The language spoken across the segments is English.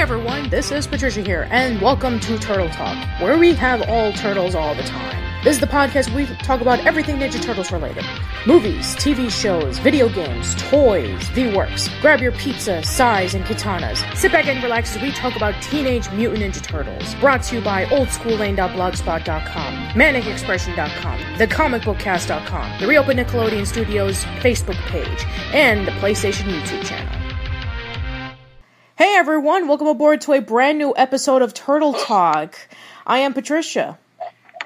everyone, this is Patricia here, and welcome to Turtle Talk, where we have all turtles all the time. This is the podcast where we talk about everything Ninja Turtles related. Movies, TV shows, video games, toys, the works. Grab your pizza, sais, and katanas. Sit back and relax as we talk about Teenage Mutant Ninja Turtles. Brought to you by oldschoollane.blogspot.com, manicexpression.com, thecomicbookcast.com, the Reopen Nickelodeon Studios Facebook page, and the PlayStation YouTube channel. Hey everyone, welcome aboard to a brand new episode of Turtle Talk. I am Patricia.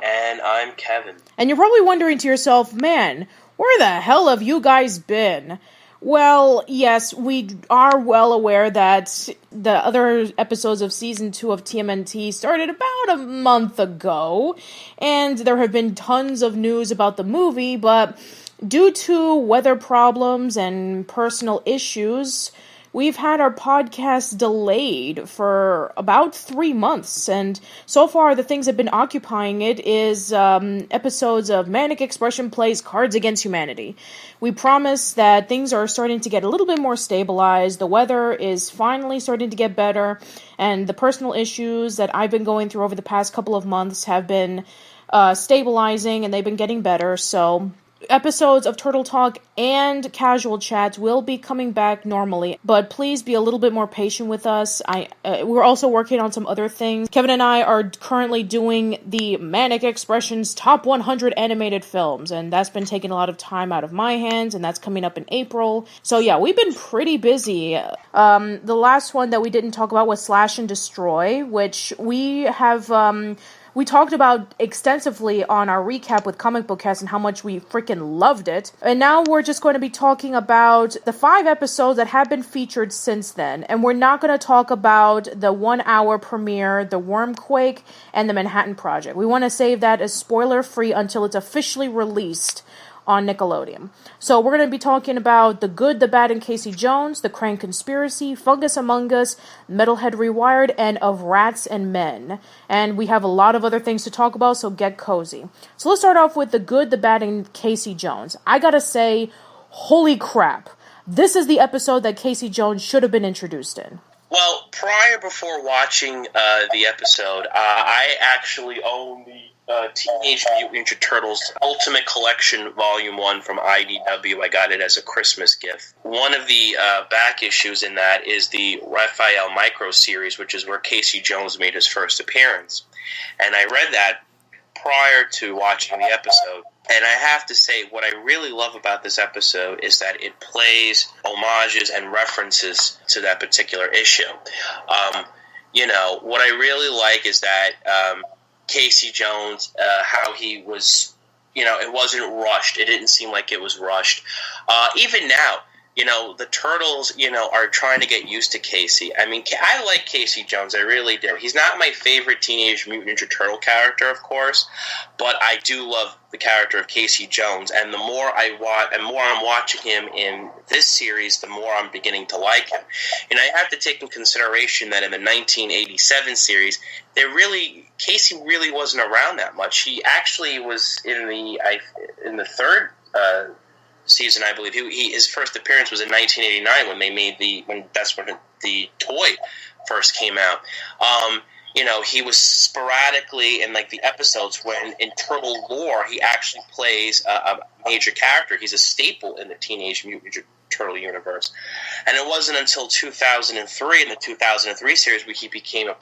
And I'm Kevin. And you're probably wondering to yourself, man, where the hell have you guys been? Well, yes, we are well aware that the other episodes of Season 2 of TMNT started about a month ago, and there have been tons of news about the movie, but due to weather problems and personal issues, we've had our podcast delayed for about 3 months, and so far the things that have been occupying it is episodes of Manic Expression Plays Cards Against Humanity. We promise that things are starting to get a little bit more stabilized, the weather is finally starting to get better, and the personal issues that I've been going through over the past couple of months have been stabilizing, and they've been getting better, so episodes of Turtle Talk and Casual Chats will be coming back normally, but please be a little bit more patient with us. We're also working on some other things. Kevin and I are currently doing the Manic Expressions Top 100 Animated Films, and that's been taking a lot of time out of my hands, and that's coming up in April. So yeah, we've been pretty busy. The last one that we didn't talk about was Slash and Destroy, which we have we talked about extensively on our recap with Comic Book Cast and how much we freaking loved it. And now we're just going to be talking about the 5 episodes that have been featured since then. And we're not going to talk about the 1-hour premiere, the Wormquake, and the Manhattan Project. We want to save that as spoiler-free until it's officially released on Nickelodeon. So we're going to be talking about The Good, the Bad, and Casey Jones, The Krang Conspiracy, Fungus Among Us, Metalhead Rewired, and Of Rats and Men. And we have a lot of other things to talk about, so get cozy. So let's start off with The Good, the Bad, and Casey Jones. I gotta say, holy crap. This is the episode that Casey Jones should have been introduced in. Well, before watching the episode, I actually own the Teenage Mutant Ninja Turtles Ultimate Collection Volume 1 from IDW. I got it as a Christmas gift. One of the back issues in that is the Raphael Micro series, which is where Casey Jones made his first appearance. And I read that prior to watching the episode. And I have to say, what I really love about this episode is that it plays homages and references to that particular issue. What I really like is that Casey Jones, how he was, it wasn't rushed. It didn't seem like it was rushed. Even now, the Turtles, are trying to get used to Casey. I mean, I like Casey Jones. I really do. He's not my favorite Teenage Mutant Ninja Turtle character, of course, but I do love the character of Casey Jones. And the more I'm watching him in this series, the more I'm beginning to like him. And I have to take in consideration that in the 1987 series, Casey really wasn't around that much. He actually was in the third season, I believe. His first appearance was in 1989 when the toy first came out. He was sporadically in the episodes when in Turtle lore he actually plays a major character. He's a staple in the Teenage Mutant Ninja Turtle universe. And it wasn't until 2003, in the 2003 series, where he became a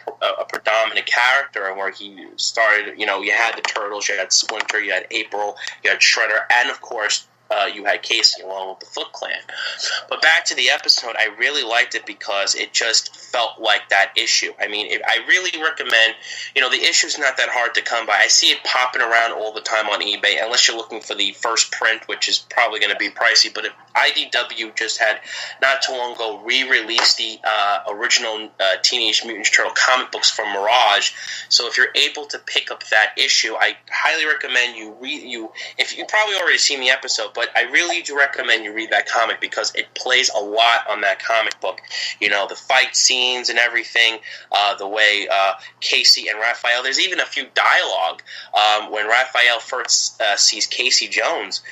predominant character, and where he started, you had the Turtles, you had Splinter, you had April, you had Shredder, and of course you had Casey along with the Foot Clan. But back to the episode, I really liked it because it just felt like that issue. I mean, I really recommend, the issue's not that hard to come by. I see it popping around all the time on eBay, unless you're looking for the first print, which is probably going to be pricey. But if IDW just had, not too long ago, re-released the original Teenage Mutant Ninja Turtle comic books from Mirage. So if you're able to pick up that issue, I highly recommend if you probably already seen the episode, but but I really do recommend you read that comic because it plays a lot on that comic book. You know, the fight scenes and everything, the way Casey and Raphael, there's even a few dialogue when Raphael first sees Casey Jones.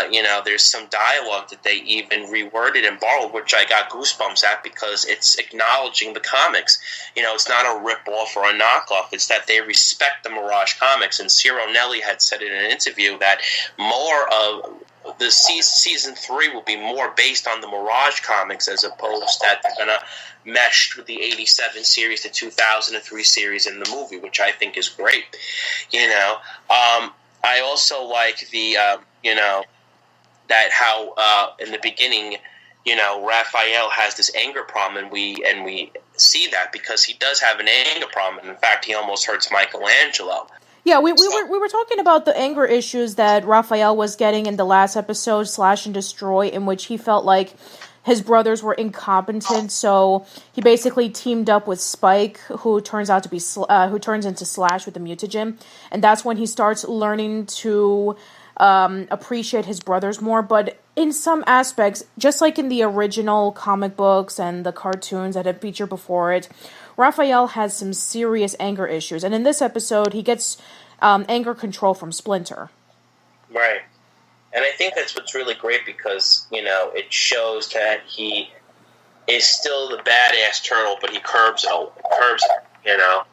You know, there's some dialogue that they even reworded and borrowed, which I got goosebumps at because it's acknowledging the comics. You know, it's not a rip-off or a knockoff. It's that they respect the Mirage comics. And Ciro Nelli had said in an interview that more of the season 3 will be more based on the Mirage comics as opposed that they're going to mesh with the 87 series, the 2003 series, and the movie, which I think is great. You know, I also like the, you know, that how in the beginning, you know, Raphael has this anger problem, and we see that because he does have an anger problem. In fact, he almost hurts Michelangelo. Yeah, we were talking about the anger issues that Raphael was getting in the last episode, Slash and Destroy, in which he felt like his brothers were incompetent, so he basically teamed up with Spike, who turns out to be who turns into Slash with the mutagen, and that's when he starts learning to appreciate his brothers more. But in some aspects, just like in the original comic books and the cartoons that had featured before it, Raphael has some serious anger issues, and in this episode, he gets anger control from Splinter. Right. And I think that's what's really great because, you know, it shows that he is still the badass turtle, but he curbs it, you know.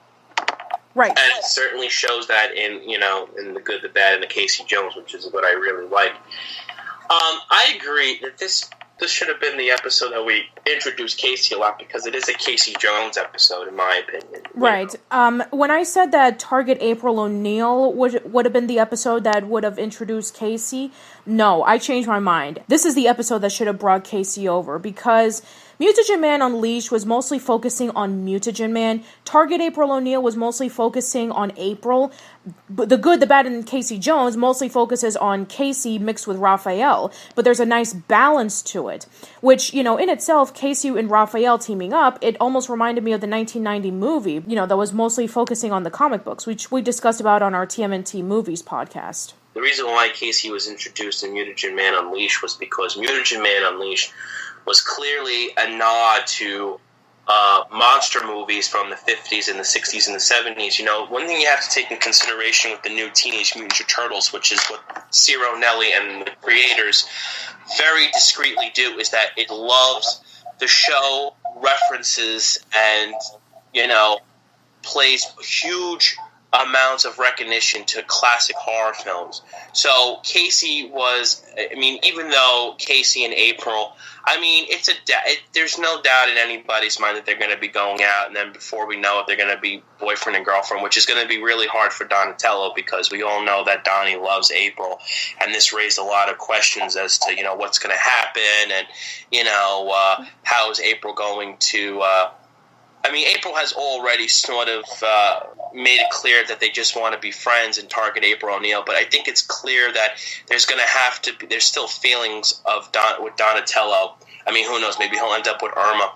Right. And it certainly shows that in, you know, in The Good, the Bad, and the Casey Jones, which is what I really like. I agree that this should have been the episode that we introduced Casey a lot because it is a Casey Jones episode, in my opinion. Right. When I said that Target April O'Neil would have been the episode that would have introduced Casey, no, I changed my mind. This is the episode that should have brought Casey over because Mutagen Man Unleashed was mostly focusing on Mutagen Man. Target April O'Neil was mostly focusing on April. But The Good, the Bad, and Casey Jones mostly focuses on Casey mixed with Raphael. But there's a nice balance to it, which, you know, in itself, Casey and Raphael teaming up, it almost reminded me of the 1990 movie, you know, that was mostly focusing on the comic books, which we discussed about on our TMNT Movies podcast. The reason why Casey was introduced in Mutagen Man Unleashed was because Mutagen Man Unleashed was clearly a nod to monster movies from the 50s and the 60s and the 70s. You know, one thing you have to take in consideration with the new Teenage Mutant Ninja Turtles, which is what Ciro Nelli and the creators very discreetly do, is that it loves the show, references, and, you know, plays huge amounts of recognition to classic horror films. So Casey was, I mean, even though Casey and April, I mean, there's no doubt in anybody's mind that they're going to be going out, and then before we know it, they're going to be boyfriend and girlfriend, which is going to be really hard for Donatello because we all know that Donnie loves April, and this raised a lot of questions as to, you know, what's going to happen, and, you know, how is April going to... I mean, April has already sort of made it clear that they just want to be friends and target April O'Neil, but I think it's clear that there's going to have to be, there's still feelings of with Donatello. I mean, who knows, maybe he'll end up with Irma.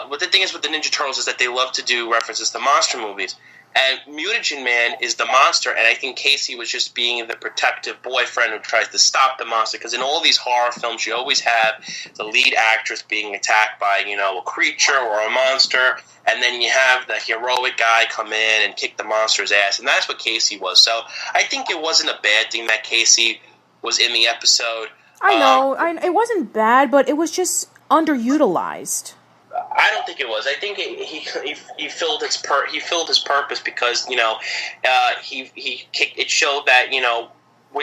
But the thing is with the Ninja Turtles is that they love to do references to monster movies. And Mutagen Man is the monster, and I think Casey was just being the protective boyfriend who tries to stop the monster, because in all these horror films, you always have the lead actress being attacked by, you know, a creature or a monster, and then you have the heroic guy come in and kick the monster's ass, and that's what Casey was. So I think it wasn't a bad thing that Casey was in the episode. I know, it wasn't bad, but it was just underutilized. I don't think it was. I think he filled his purpose because, you know, it showed that, you know,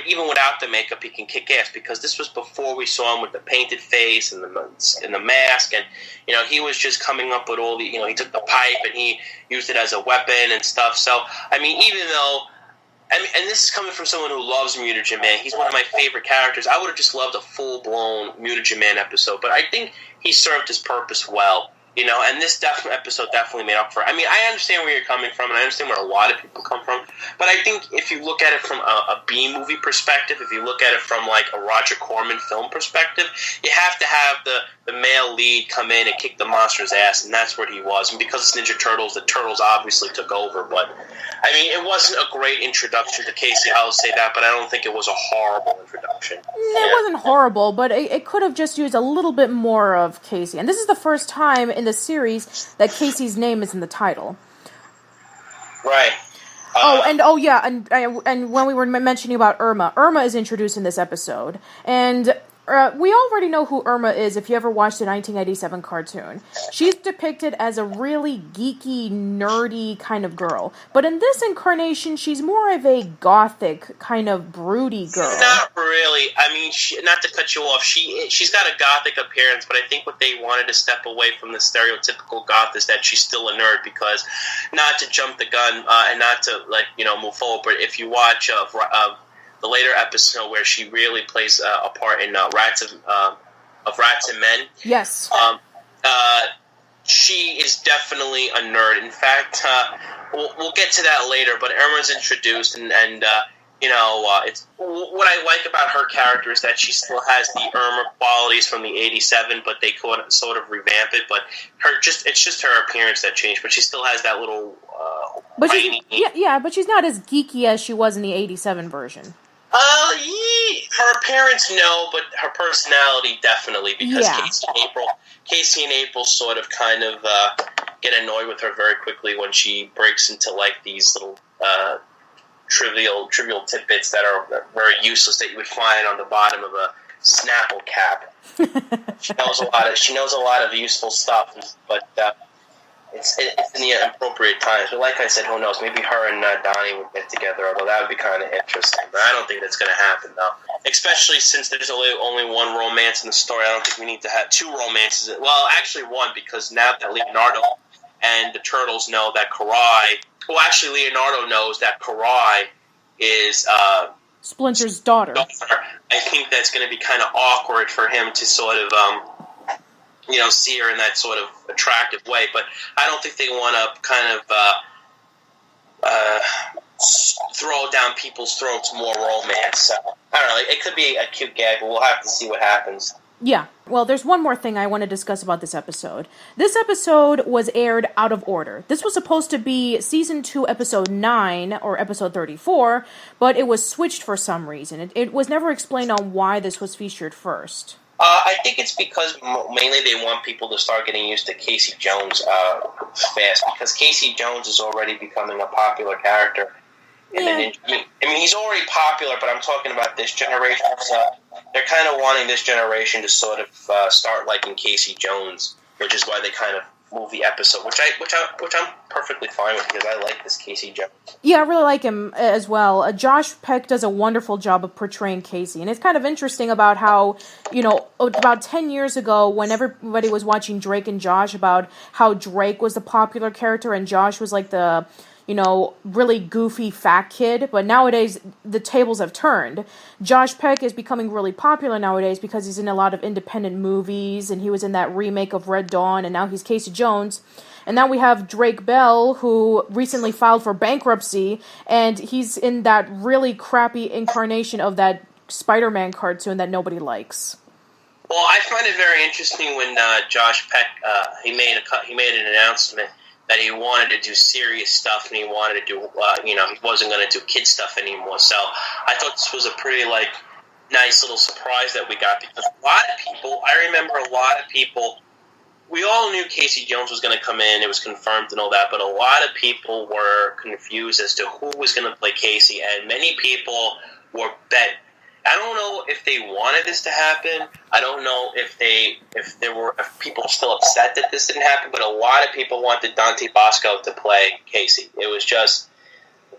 even without the makeup he can kick ass, because this was before we saw him with the painted face and the mask, and, you know, he was just coming up with all the, you know, he took the pipe and he used it as a weapon and stuff. So I mean, even though, and this is coming from someone who loves Mutagen Man, he's one of my favorite characters. I would have just loved a full blown Mutagen Man episode, but I think he served his purpose well. And this episode definitely made up for it. I mean, I understand where you're coming from, and I understand where a lot of people come from, but I think if you look at it from a B-movie perspective, if you look at it from, like, a Roger Corman film perspective, you have to have the male lead come in and kick the monster's ass, and that's what he was. And because it's Ninja Turtles, the Turtles obviously took over, but, I mean, it wasn't a great introduction to Casey, I'll say that, but I don't think it was a horrible introduction. It wasn't horrible, but it could have just used a little bit more of Casey. And this is the first time in the series that Casey's name is in the title. Right. And when we were mentioning about Irma is introduced in this episode. And we already know who Irma is if you ever watched the 1987 cartoon. She's depicted as a really geeky, nerdy kind of girl. But in this incarnation, she's more of a gothic, kind of broody girl. Not really. I mean, not to cut you off, she's got a gothic appearance, but I think what they wanted to step away from the stereotypical goth is that she's still a nerd, because not to jump the gun and not to, move forward, but if you watch the later episode where she really plays a part in Rats and Men. Yes. She is definitely a nerd. In fact, we'll get to that later, but Irma's introduced, and it's what I like about her character is that she still has the Irma qualities from the 87, but they could sort of revamp it, but it's just her appearance that changed, but she still has that little but she's not as geeky as she was in the 87 version. Her appearance, no, but her personality, definitely, because Casey and April sort of kind of get annoyed with her very quickly when she breaks into, like, these little trivial tidbits that are very useless that you would find on the bottom of a Snapple cap. She knows a lot of useful stuff, but it's in the appropriate times. But like I said, who knows? Maybe her and Donnie would get together, although that would be kind of interesting. But I don't think that's going to happen, though. Especially since there's only one romance in the story. I don't think we need to have two romances. Well, actually one, because now that Leonardo and the Turtles know that Karai... Well, actually, Leonardo knows that Karai is... Splinter's daughter. I think that's going to be kind of awkward for him to sort of... see her in that sort of attractive way, but I don't think they want to kind of throw down people's throats more romance. So, I don't know. It could be a cute gag, but we'll have to see what happens. Yeah. Well, there's one more thing I want to discuss about this episode. This episode was aired out of order. This was supposed to be Season 2, Episode 9, or Episode 34, but it was switched for some reason. It was never explained on why this was featured first. I think it's because mainly they want people to start getting used to Casey Jones fast, because Casey Jones is already becoming a popular character. I mean, he's already popular, but I'm talking about this generation. So they're kind of wanting this generation to sort of start liking Casey Jones, which is why they kind of move the episode, which I'm perfectly fine with, because I like this Casey Jones. Yeah, I really like him as well. Josh Peck does a wonderful job of portraying Casey, and it's kind of interesting about how, about 10 years ago, when everybody was watching Drake and Josh, about how Drake was the popular character and Josh was like the, really goofy fat kid, but nowadays the tables have turned. Josh Peck is becoming really popular nowadays because he's in a lot of independent movies, and he was in that remake of Red Dawn, and now he's Casey Jones. And now we have Drake Bell, who recently filed for bankruptcy, and he's in that really crappy incarnation of that Spider-Man cartoon that nobody likes. Well, I find it very interesting when Josh Peck he made an announcement that he wanted to do serious stuff, and he wanted to do he wasn't going to do kid stuff anymore. So I thought this was a pretty nice little surprise that we got, because I remember a lot of people. We all knew Casey Jones was going to come in. It was confirmed and all that, but a lot of people were confused as to who was going to play Casey, and many people were bent. I don't know if they wanted this to happen. I don't know if people were still upset that this didn't happen, but a lot of people wanted Dante Bosco to play Casey. It was just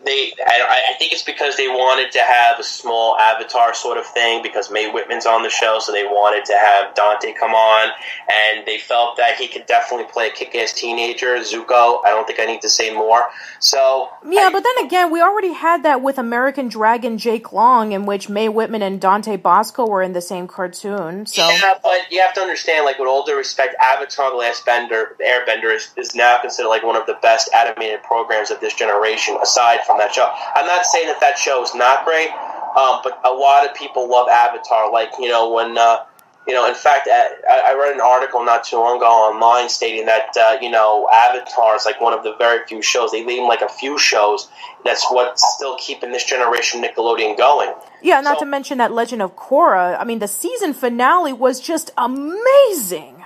I think it's because they wanted to have a small Avatar sort of thing because Mae Whitman's on the show, so they wanted to have Dante come on, and they felt that he could definitely play a kick-ass teenager, Zuko. I don't think I need to say more. So yeah, but then again, we already had that with American Dragon Jake Long, in which Mae Whitman and Dante Bosco were in the same cartoon. So yeah, but you have to understand, like, with all due respect, Avatar: The Last Airbender is now considered like one of the best animated programs of this generation, aside from that show. I'm not saying that show is not great, but a lot of people love Avatar. Like, when, in fact, I read an article not too long ago online stating that, Avatar is like one of the very few shows. They name like a few shows. That's what's still keeping this generation Nickelodeon going. Yeah, not to mention that Legend of Korra. I mean, the season finale was just amazing.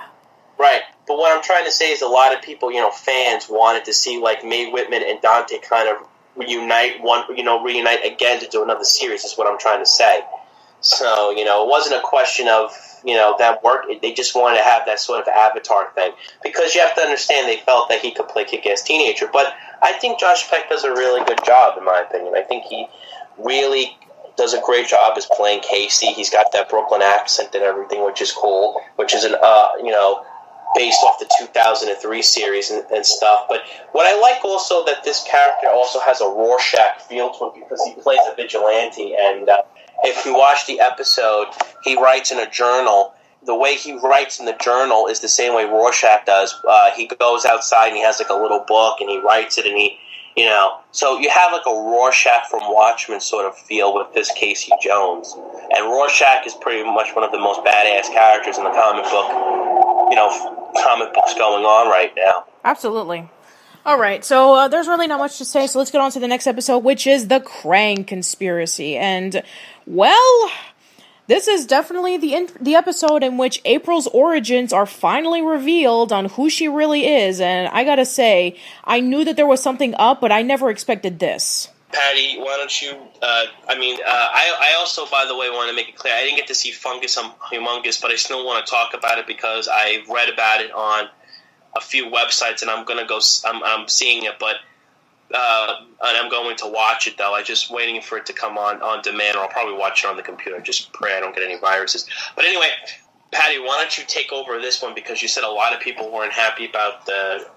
Right. But what I'm trying to say is a lot of people, fans wanted to see like Mae Whitman and Dante kind of reunite again to do another series is what I'm trying to say. So, it wasn't a question of, them work. They just wanted to have that sort of Avatar thing. Because you have to understand they felt that he could play kick-ass teenager. But I think Josh Peck does a really good job, in my opinion. I think he really does a great job as playing Casey. He's got that Brooklyn accent and everything, which is cool, which is based off the 2003 series and stuff. But what I like also that this character also has a Rorschach feel to it because he plays a vigilante. And if you watch the episode, he writes in a journal. The way he writes in the journal is the same way Rorschach does. He goes outside and he has like a little book and he writes it and he, so you have like a Rorschach from Watchmen sort of feel with this Casey Jones. And Rorschach is pretty much one of the most badass characters in the comic books going on right now. Absolutely. All right, so there's really not much to say, so let's get on to the next episode, which is the Krang Conspiracy. And, well, this is definitely the episode in which April's origins are finally revealed on who she really is. And I gotta say, I knew that there was something up, but I never expected this. Patty, why don't you, I also, by the way, want to make it clear, I didn't get to see Fungus Humongous, but I still want to talk about it because I read about it on a few websites, and I'm seeing it, but, and I'm going to watch it, though. I'm just waiting for it to come on demand, or I'll probably watch it on the computer, just pray I don't get any viruses. But anyway, Patty, why don't you take over this one, because you said a lot of people weren't happy about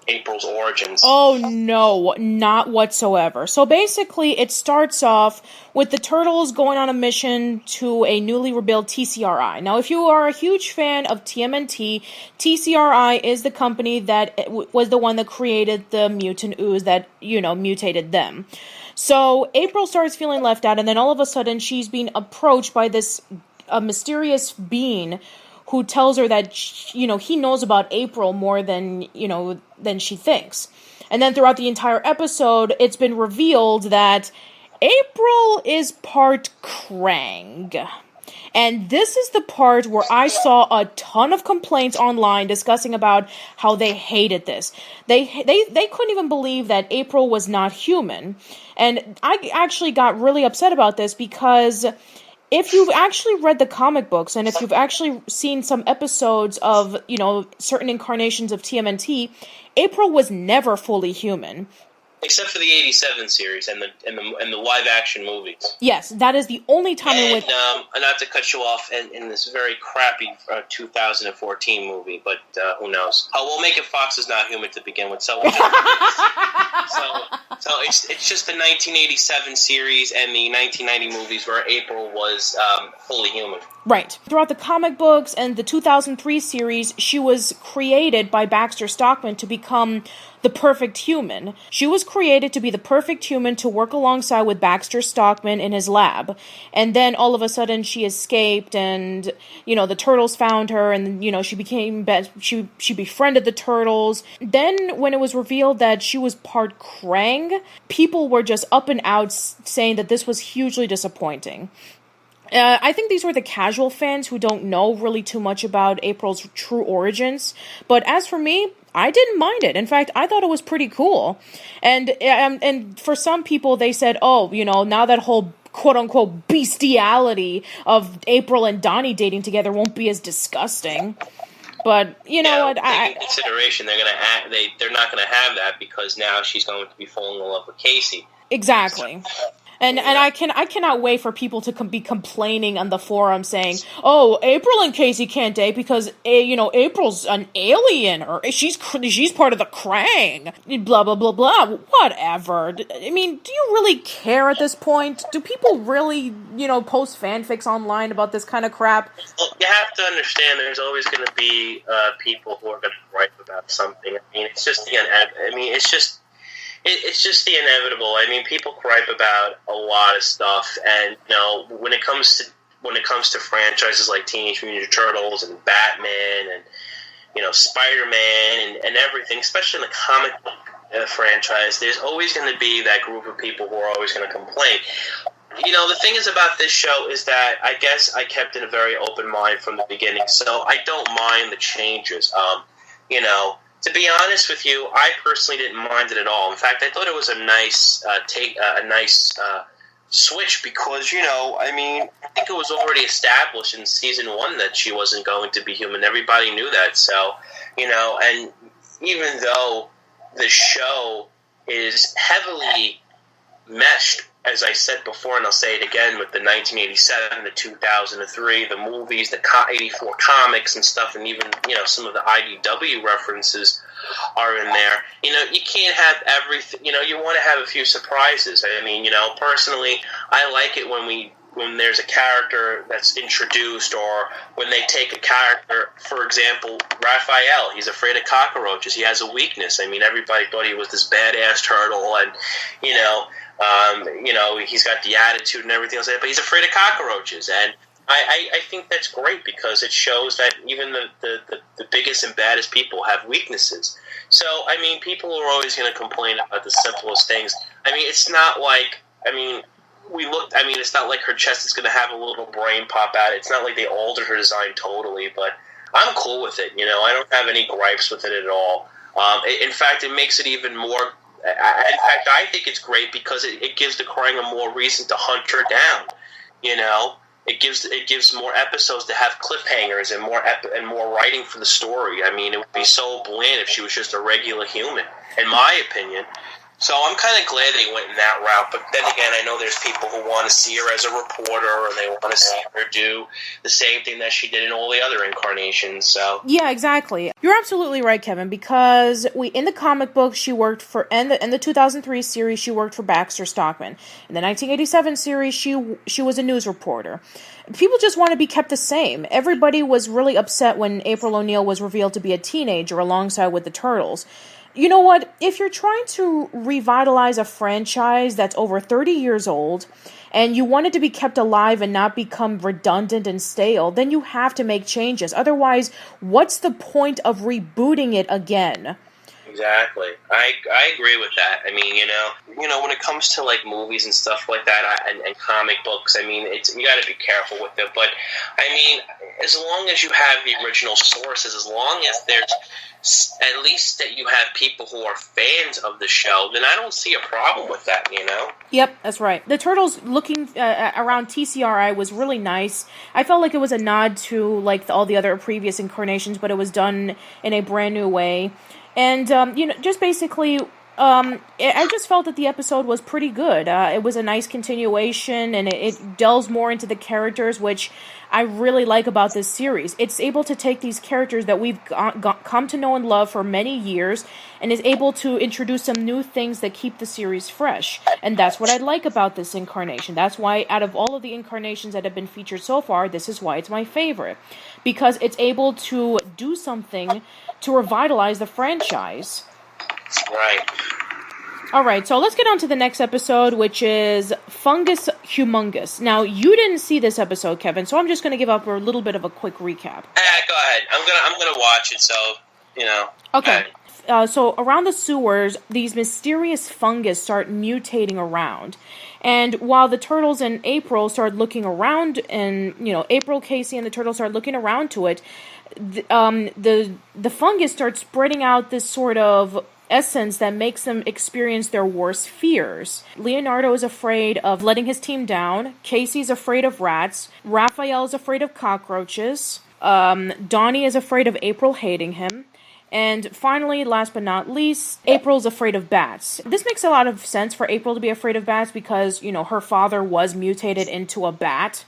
April's origins. Oh, no, not whatsoever. So basically, it starts off with the Turtles going on a mission to a newly rebuilt TCRI. Now, if you are a huge fan of TMNT, TCRI is the company that was the one that created the mutant ooze that, mutated them. So April starts feeling left out, and then all of a sudden, she's being approached by this mysterious being who tells her that, he knows about April more than she thinks. And then throughout the entire episode, it's been revealed that April is part Krang. And this is the part where I saw a ton of complaints online discussing about how they hated this. They couldn't even believe that April was not human. And I actually got really upset about this because if you've actually read the comic books and if you've actually seen some episodes of, certain incarnations of TMNT, April was never fully human. Except for the '87 series and the live action movies. Yes, that is the only time in which. And not to cut you off, in this very crappy 2014 movie, but who knows? Oh, we'll make it Fox is not human to begin with. So, so it's just the 1987 series and the 1990 movies where April was fully human. Right. Throughout the comic books and the 2003 series, she was created by Baxter Stockman to become the perfect human. She was created to be the perfect human to work alongside with Baxter Stockman in his lab. And then all of a sudden she escaped and, the turtles found her and, she became she befriended the turtles. Then when it was revealed that she was part Krang, people were just up and out saying that this was hugely disappointing. I think these were the casual fans who don't know really too much about April's true origins. But as for me, I didn't mind it. In fact, I thought it was pretty cool. And for some people, they said, oh, now that whole quote-unquote bestiality of April and Donnie dating together won't be as disgusting. But know what? In consideration, they're not going to have that because now she's going to be falling in love with Casey. Exactly. And I cannot wait for people to be complaining on the forum saying, "Oh, April and Casey can't date because April's an alien or she's part of the Krang." Blah blah blah blah. Whatever. I mean, do you really care at this point? Do people really post fanfics online about this kind of crap? Well, you have to understand, there's always going to be people who are going to gripe about something. I mean, it's just It's just the inevitable. I mean, people gripe about a lot of stuff, and when it comes to franchises like Teenage Mutant Ninja Turtles and Batman and Spider-Man and everything, especially in the comic book franchise, there's always going to be that group of people who are always going to complain. The thing is about this show is that I guess I kept it a very open mind from the beginning, so I don't mind the changes. To be honest with you, I personally didn't mind it at all. In fact, I thought it was a nice switch because, I think it was already established in season 1 that she wasn't going to be human. Everybody knew that. So, and even though the show is heavily meshed, as I said before, and I'll say it again, with the 1987, the 2003, the movies, the 84 comics and stuff, and even, some of the IDW references are in there. You can't have everything. You want to have a few surprises. I mean, personally, I like it when there's a character that's introduced, or when they take a character, for example, Raphael, he's afraid of cockroaches. He has a weakness. I mean, everybody thought he was this badass turtle, and, he's got the attitude and everything else, but he's afraid of cockroaches. And I think that's great because it shows that even the biggest and baddest people have weaknesses. So, I mean, people are always going to complain about the simplest things. I mean, it's not like, it's not like her chest is going to have a little brain pop out. It's not like they altered her design totally, but I'm cool with it. I don't have any gripes with it at all. In fact, it makes it even more. In fact, I think it's great because it gives the Krang a more reason to hunt her down. It gives more episodes to have cliffhangers and more writing for the story. I mean, it would be so bland if she was just a regular human, in my opinion. So I'm kind of glad they went in that route. But then again, I know there's people who want to see her as a reporter, and they want to see her do the same thing that she did in all the other incarnations. So yeah, exactly. You're absolutely right, Kevin. Because in the comic book, she worked for, and the 2003 series, she worked for Baxter Stockman. In the 1987 series, she was a news reporter. People just want to be kept the same. Everybody was really upset when April O'Neil was revealed to be a teenager alongside with the Turtles. You know what? If you're trying to revitalize a franchise that's over 30 years old, and you want it to be kept alive and not become redundant and stale, then you have to make changes. Otherwise, what's the point of rebooting it again? Exactly. I agree with that. I mean, when it comes to like movies and stuff like that, and comic books, I mean, you got to be careful with it. But I mean, as long as you have the original sources, as long as there's at least that you have people who are fans of the show, then I don't see a problem with that. Yep, that's right. The Turtles looking around TCRI was really nice. I felt like it was a nod to like all the other previous incarnations, but it was done in a brand new way. And, just basically, I just felt that the episode was pretty good. It was a nice continuation, and it delves more into the characters, which I really like about this series. It's able to take these characters that we've come to know and love for many years, and is able to introduce some new things that keep the series fresh. And that's what I like about this incarnation. That's why, out of all of the incarnations that have been featured so far, this is why it's my favorite. Because it's able to do something to revitalize the franchise. Right. Alright, so let's get on to the next episode, which is Fungus Humongous. Now, you didn't see this episode, Kevin, so I'm just going to give up a little bit of a quick recap. Go ahead. I'm gonna watch it, so, Okay. So around the sewers, these mysterious fungus start mutating around. And while the Turtles and April start looking around, and, April, Casey, and the Turtles start looking around to it, the fungus starts spreading out this sort of essence that makes them experience their worst fears. Leonardo is afraid of letting his team down. Casey's afraid of rats. Raphael is afraid of cockroaches. Donnie is afraid of April hating him. And finally, last but not least, April's afraid of bats. This makes a lot of sense for April to be afraid of bats because, her father was mutated into a bat.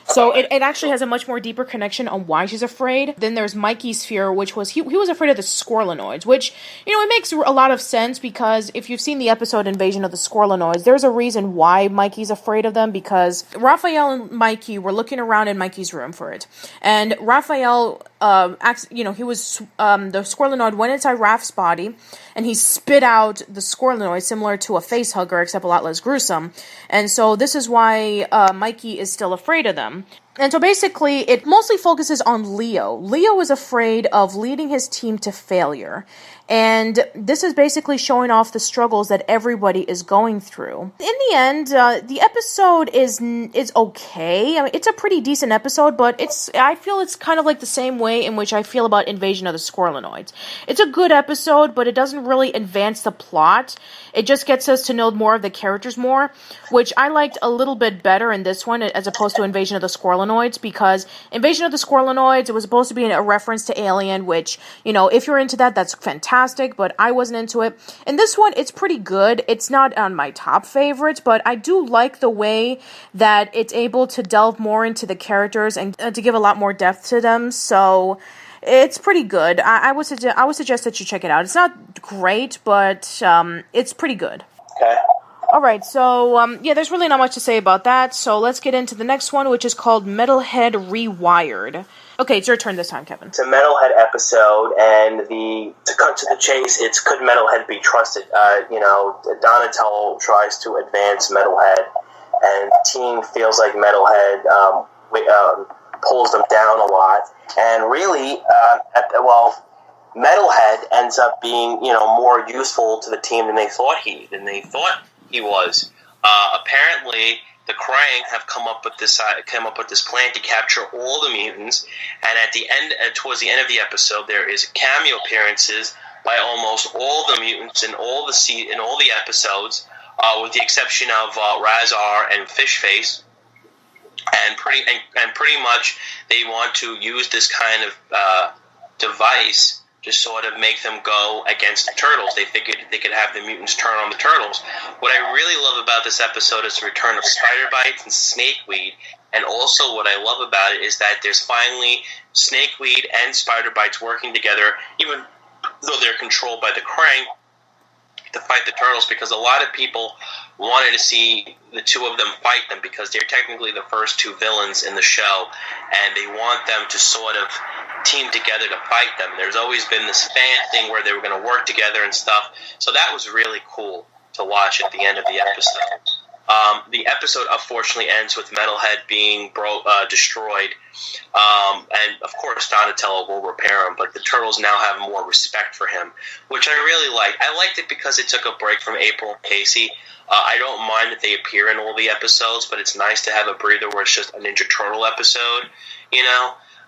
So it actually has a much more deeper connection on why she's afraid. Then there's Mikey's fear, which was he was afraid of the Squirrelinoids, which, it makes a lot of sense because if you've seen the episode Invasion of the Squirrelinoids, there's a reason why Mikey's afraid of them because Raphael and Mikey were looking around in Mikey's room for it. And Raphael, the Squirrelinoid went inside Raph's body and he spit out the Squirrelinoid similar to a face hugger except a lot less gruesome. And so this is why Mikey is still afraid of them. And so basically, it mostly focuses on Leo. Leo is afraid of leading his team to failure. And this is basically showing off the struggles that everybody is going through. In the end, the episode is okay. I mean, it's a pretty decent episode, but I feel it's kind of like the same way in which I feel about Invasion of the Squirrelinoids. It's a good episode, but it doesn't really advance the plot. It just gets us to know more of the characters more, which I liked a little bit better in this one as opposed to Invasion of the Squirrelinoids, because Invasion of the Squirrelinoids, it was supposed to be a reference to Alien, which, if you're into that, that's fantastic, but I wasn't into it. In this one, it's pretty good. It's not on my top favorites, but I do like the way that it's able to delve more into the characters and to give a lot more depth to them, so it's pretty good. I would suggest that you check it out. It's not great, but it's pretty good. Okay. Alright, so, there's really not much to say about that, so let's get into the next one, which is called Metalhead Rewired. Okay, it's your turn this time, Kevin. It's a Metalhead episode, and to cut to the chase, it's could Metalhead be trusted? Donatello tries to advance Metalhead, and the team feels like Metalhead pulls them down a lot, and really, Metalhead ends up being, more useful to the team than they thought he was. Apparently, the Krang have come up with this plan to capture all the mutants, and towards the end of the episode, there is cameo appearances by almost all the mutants in all the episodes, with the exception of Razar and Fishface. And pretty much, they want to use this kind of device to sort of make them go against the Turtles. They figured they could have the mutants turn on the Turtles. What I really love about this episode is the return of Spider-Bites and Snakeweed, and also what I love about it is that there's finally Snakeweed and Spider-Bites working together, even though they're controlled by the Krang, to fight the Turtles, because a lot of people wanted to see the two of them fight them because they're technically the first two villains in the show, and they want them to sort of team together to fight them. There's always been this fan thing where they were going to work together and stuff, so that was really cool to watch at the end of the episode. The episode unfortunately ends with Metalhead being destroyed, and of course Donatello will repair him, but the Turtles now have more respect for him, which I really like. I liked it because it took a break from April and Casey. I don't mind that they appear in all the episodes, but it's nice to have a breather where it's just a Ninja Turtle episode,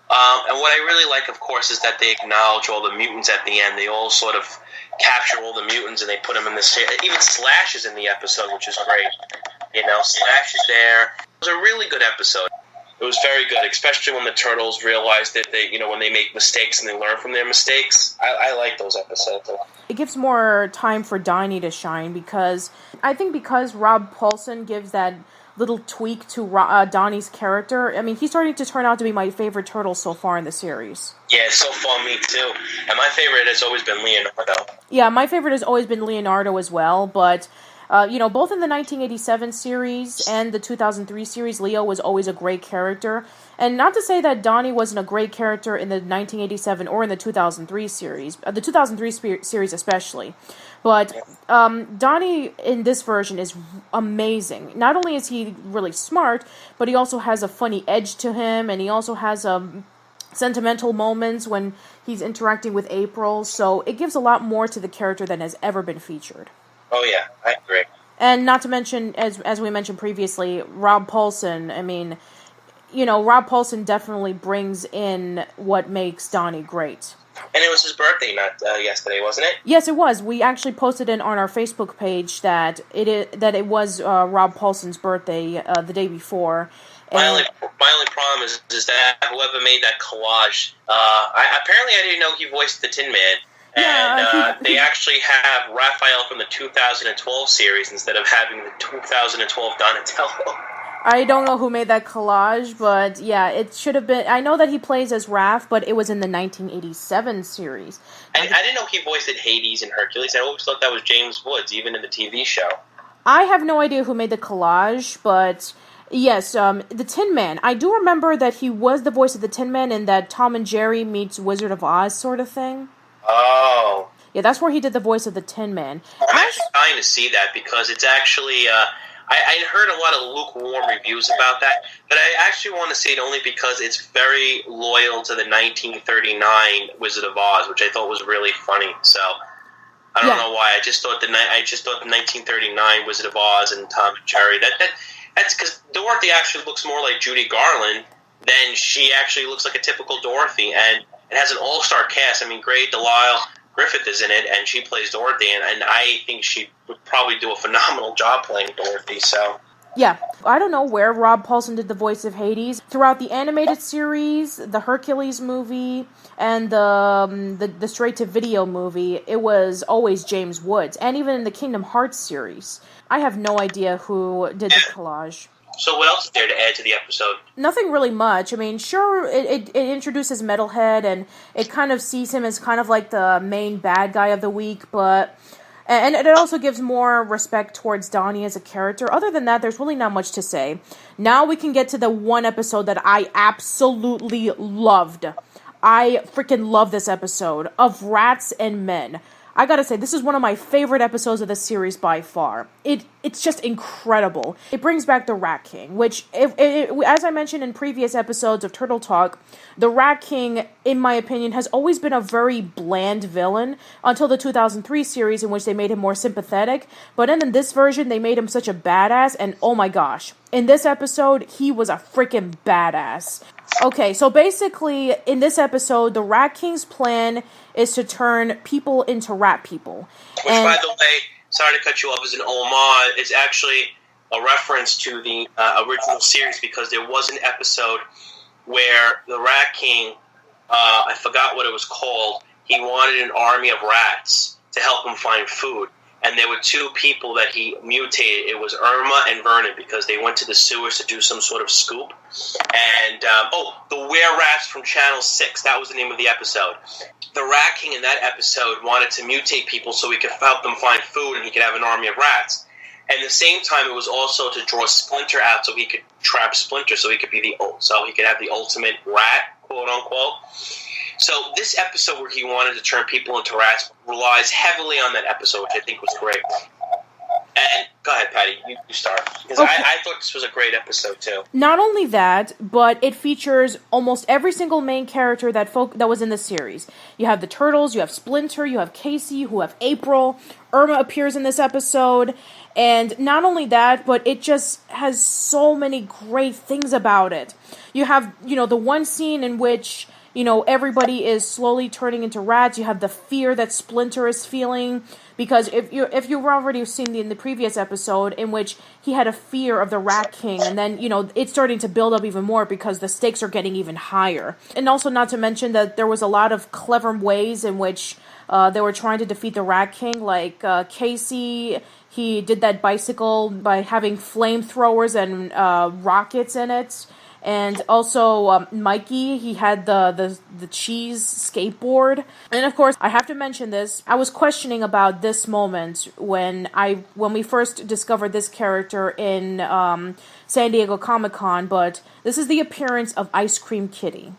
and what I really like, of course, is that they acknowledge all the mutants at the end. They all sort of capture all the mutants and they put them in this. Even Slash is in the episode, which is great. Slash is there. It was a really good episode. It was very good, especially when the Turtles realized that when they make mistakes and they learn from their mistakes. I like those episodes. It gives more time for Donnie to shine because Rob Paulsen gives that little tweak to Donnie's character. I mean, he's starting to turn out to be my favorite turtle so far in the series. Yeah, so far me too. And my favorite has always been Leonardo. Yeah, my favorite has always been Leonardo as well, but both in the 1987 series and the 2003 series, Leo was always a great character. And not to say that Donnie wasn't a great character in the 1987 or in the 2003 series, the 2003 series especially. But Donnie in this version is amazing. Not only is he really smart, but he also has a funny edge to him, and he also has sentimental moments when he's interacting with April. So it gives a lot more to the character than has ever been featured. Oh yeah, I agree. And not to mention, as we mentioned previously, Rob Paulsen. I mean, Rob Paulsen definitely brings in what makes Donnie great. And it was his birthday, not yesterday, wasn't it? Yes, it was. We actually posted it on our Facebook page that it was Rob Paulsen's birthday the day before. My only problem is that whoever made that collage, I didn't know he voiced the Tin Man. And Yeah, they actually have Raphael from the 2012 series instead of having the 2012 Donatello. I don't know who made that collage, but yeah, it should have been. I know that he plays as Raph, but it was in the 1987 series. I didn't know he voiced Hades in Hercules. I always thought that was James Woods, even in the TV show. I have no idea who made the collage, but yes, the Tin Man. I do remember that he was the voice of the Tin Man in that Tom and Jerry meets Wizard of Oz sort of thing. Oh. Yeah, that's where he did the voice of the Tin Man. I'm actually trying to see that because it's actually... I heard a lot of lukewarm reviews about that, but I actually want to see it only because it's very loyal to the 1939 Wizard of Oz, which I thought was really funny. So I don't know why. I just thought the 1939 Wizard of Oz and Tom and Jerry. That's because Dorothy actually looks more like Judy Garland than she actually looks like a typical Dorothy, and it has an all-star cast. I mean, Grey Delisle Griffith is in it, and she plays Dorothy, and I think she would probably do a phenomenal job playing Dorothy, so... Yeah, I don't know where Rob Paulsen did the voice of Hades. Throughout the animated series, the Hercules movie, and the straight-to-video movie, it was always James Woods, and even in the Kingdom Hearts series. I have no idea who did the collage. So what else is there to add to the episode? Nothing really much. I mean, sure, it introduces Metalhead, and it kind of sees him as kind of like the main bad guy of the week, but... And it also gives more respect towards Donnie as a character. Other than that, there's really not much to say. Now we can get to the one episode that I absolutely loved. I freaking love this episode of Rats and Men. I gotta say, this is one of my favorite episodes of the series by far. It's just incredible. It brings back the Rat King, which, as I mentioned in previous episodes of Turtle Talk, the Rat King, in my opinion, has always been a very bland villain until the 2003 series, in which they made him more sympathetic. But then in this version, they made him such a badass, and oh my gosh. In this episode, he was a freaking badass. Okay, so basically, in this episode, the Rat King's plan is to turn people into rat people. Which, by the way, sorry to cut you off, is an homage. It's actually a reference to the original series, because there was an episode where the Rat King, I forgot what it was called, he wanted an army of rats to help him find food. And there were two people that he mutated. It was Irma and Vernon, because they went to the sewers to do some sort of scoop. And, the Were-Rats from Channel 6, that was the name of the episode. The Rat King in that episode wanted to mutate people so he could help them find food and he could have an army of rats. And at the same time, it was also to draw Splinter out so he could trap Splinter, so he could have the ultimate rat, quote unquote. So this episode where he wanted to turn people into rats relies heavily on that episode, which I think was great. And go ahead, Patty, you start. Because okay. I thought this was a great episode, too. Not only that, but it features almost every single main character that was in the series. You have the Turtles, you have Splinter, you have Casey, you have April. Irma appears in this episode. And not only that, but it just has so many great things about it. You have, the one scene in which... everybody is slowly turning into rats. You have the fear that Splinter is feeling, because if you've already seen in the previous episode in which he had a fear of the Rat King, and then, it's starting to build up even more because the stakes are getting even higher. And also not to mention that there was a lot of clever ways in which they were trying to defeat the Rat King, like Casey, he did that bicycle by having flamethrowers and rockets in it. And also, Mikey, he had the cheese skateboard. And of course, I have to mention this. I was questioning about this moment when we first discovered this character in San Diego Comic-Con, but this is the appearance of Ice Cream Kitty.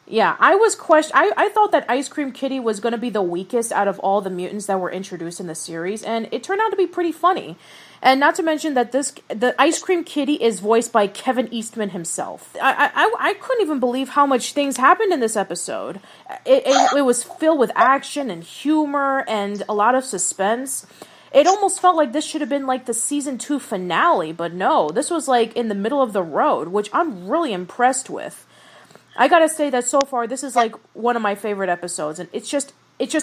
Yeah, I thought that Ice Cream Kitty was going to be the weakest out of all the mutants that were introduced in the series, and it turned out to be pretty funny. And not to mention that the Ice Cream Kitty is voiced by Kevin Eastman himself. I couldn't even believe how much things happened in this episode. It was filled with action and humor and a lot of suspense. It almost felt like this should have been like the season 2 finale, but no, this was like in the middle of the road, which I'm really impressed with. I gotta say that so far, this is like one of my favorite episodes, and it's just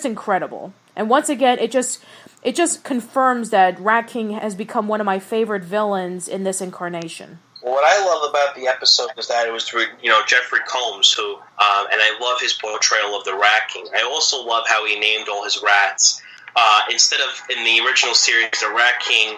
incredible. And once again, it just confirms that Rat King has become one of my favorite villains in this incarnation. Well, what I love about the episode is that it was through, Jeffrey Combs, who, and I love his portrayal of the Rat King. I also love how he named all his rats. Instead of, in the original series, the Rat King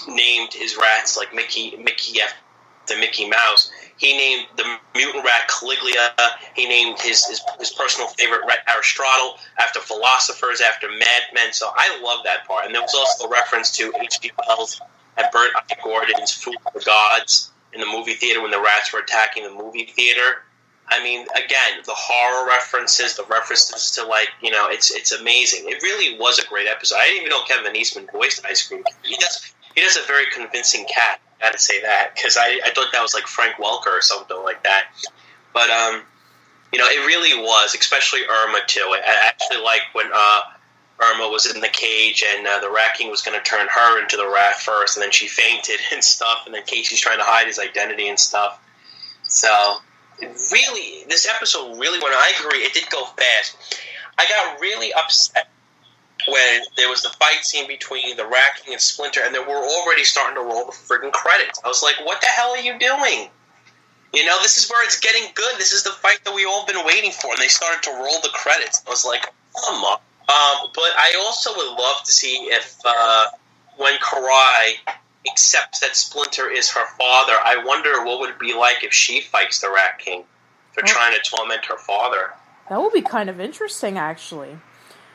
named his rats like Mickey after Mickey Mouse. He named the mutant rat Caligula. He named his personal favorite rat Aristotle after philosophers, after madmen. So I love that part. And there was also a reference to H.G. Wells and Bert I. Gordon's Food for the Gods in the movie theater when the rats were attacking the movie theater. I mean, again, the horror references, the references to, it's amazing. It really was a great episode. I didn't even know Kevin Eastman voiced Ice Cream Cat. He does a very convincing cat. I gotta say that, because I thought that was like Frank Welker or something like that. But, it really was, especially Irma, too. I actually like when Irma was in the cage and the Rat King was going to turn her into the rat first, and then she fainted and stuff, and then Casey's trying to hide his identity and stuff. So, this episode when I agree, it did go fast. I got really upset when there was the fight scene between the Rat King and Splinter, and they were already starting to roll the friggin' credits. I was like, what the hell are you doing? This is where it's getting good. This is the fight that we all been waiting for, and they started to roll the credits. I was like, come on. But I also would love to see if when Karai accepts that Splinter is her father, I wonder what would it be like if she fights the Rat King for trying to torment her father. That would be kind of interesting, actually.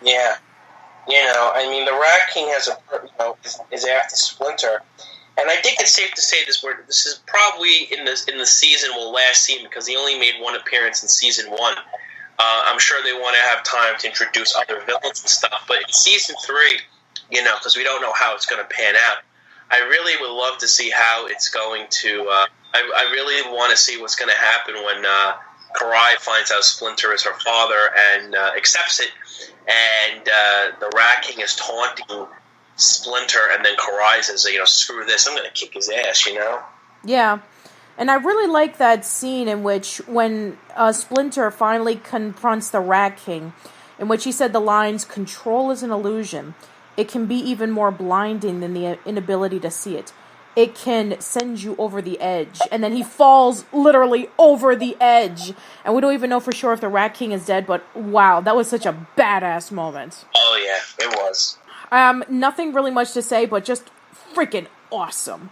Yeah. The Rat King is after Splinter, and I think it's safe to say this is probably in the season we'll last see him, because he only made one appearance in season 1. I'm sure they want to have time to introduce other villains and stuff, but in season 3, because we don't know how it's going to pan out, I really would love to see how it's going to. I really want to see what's going to happen when Karai finds out Splinter is her father and accepts it. And the Rat King is taunting Splinter, and then Karai says, screw this, I'm going to kick his ass, Yeah, and I really like that scene in which, when Splinter finally confronts the Rat King, in which he said the lines, "Control is an illusion. It can be even more blinding than the inability to see it. It can send you over the edge." And then he falls literally over the edge. And we don't even know for sure if the Rat King is dead, but wow, that was such a badass moment. Oh, yeah, it was. Nothing really much to say, but just freaking awesome.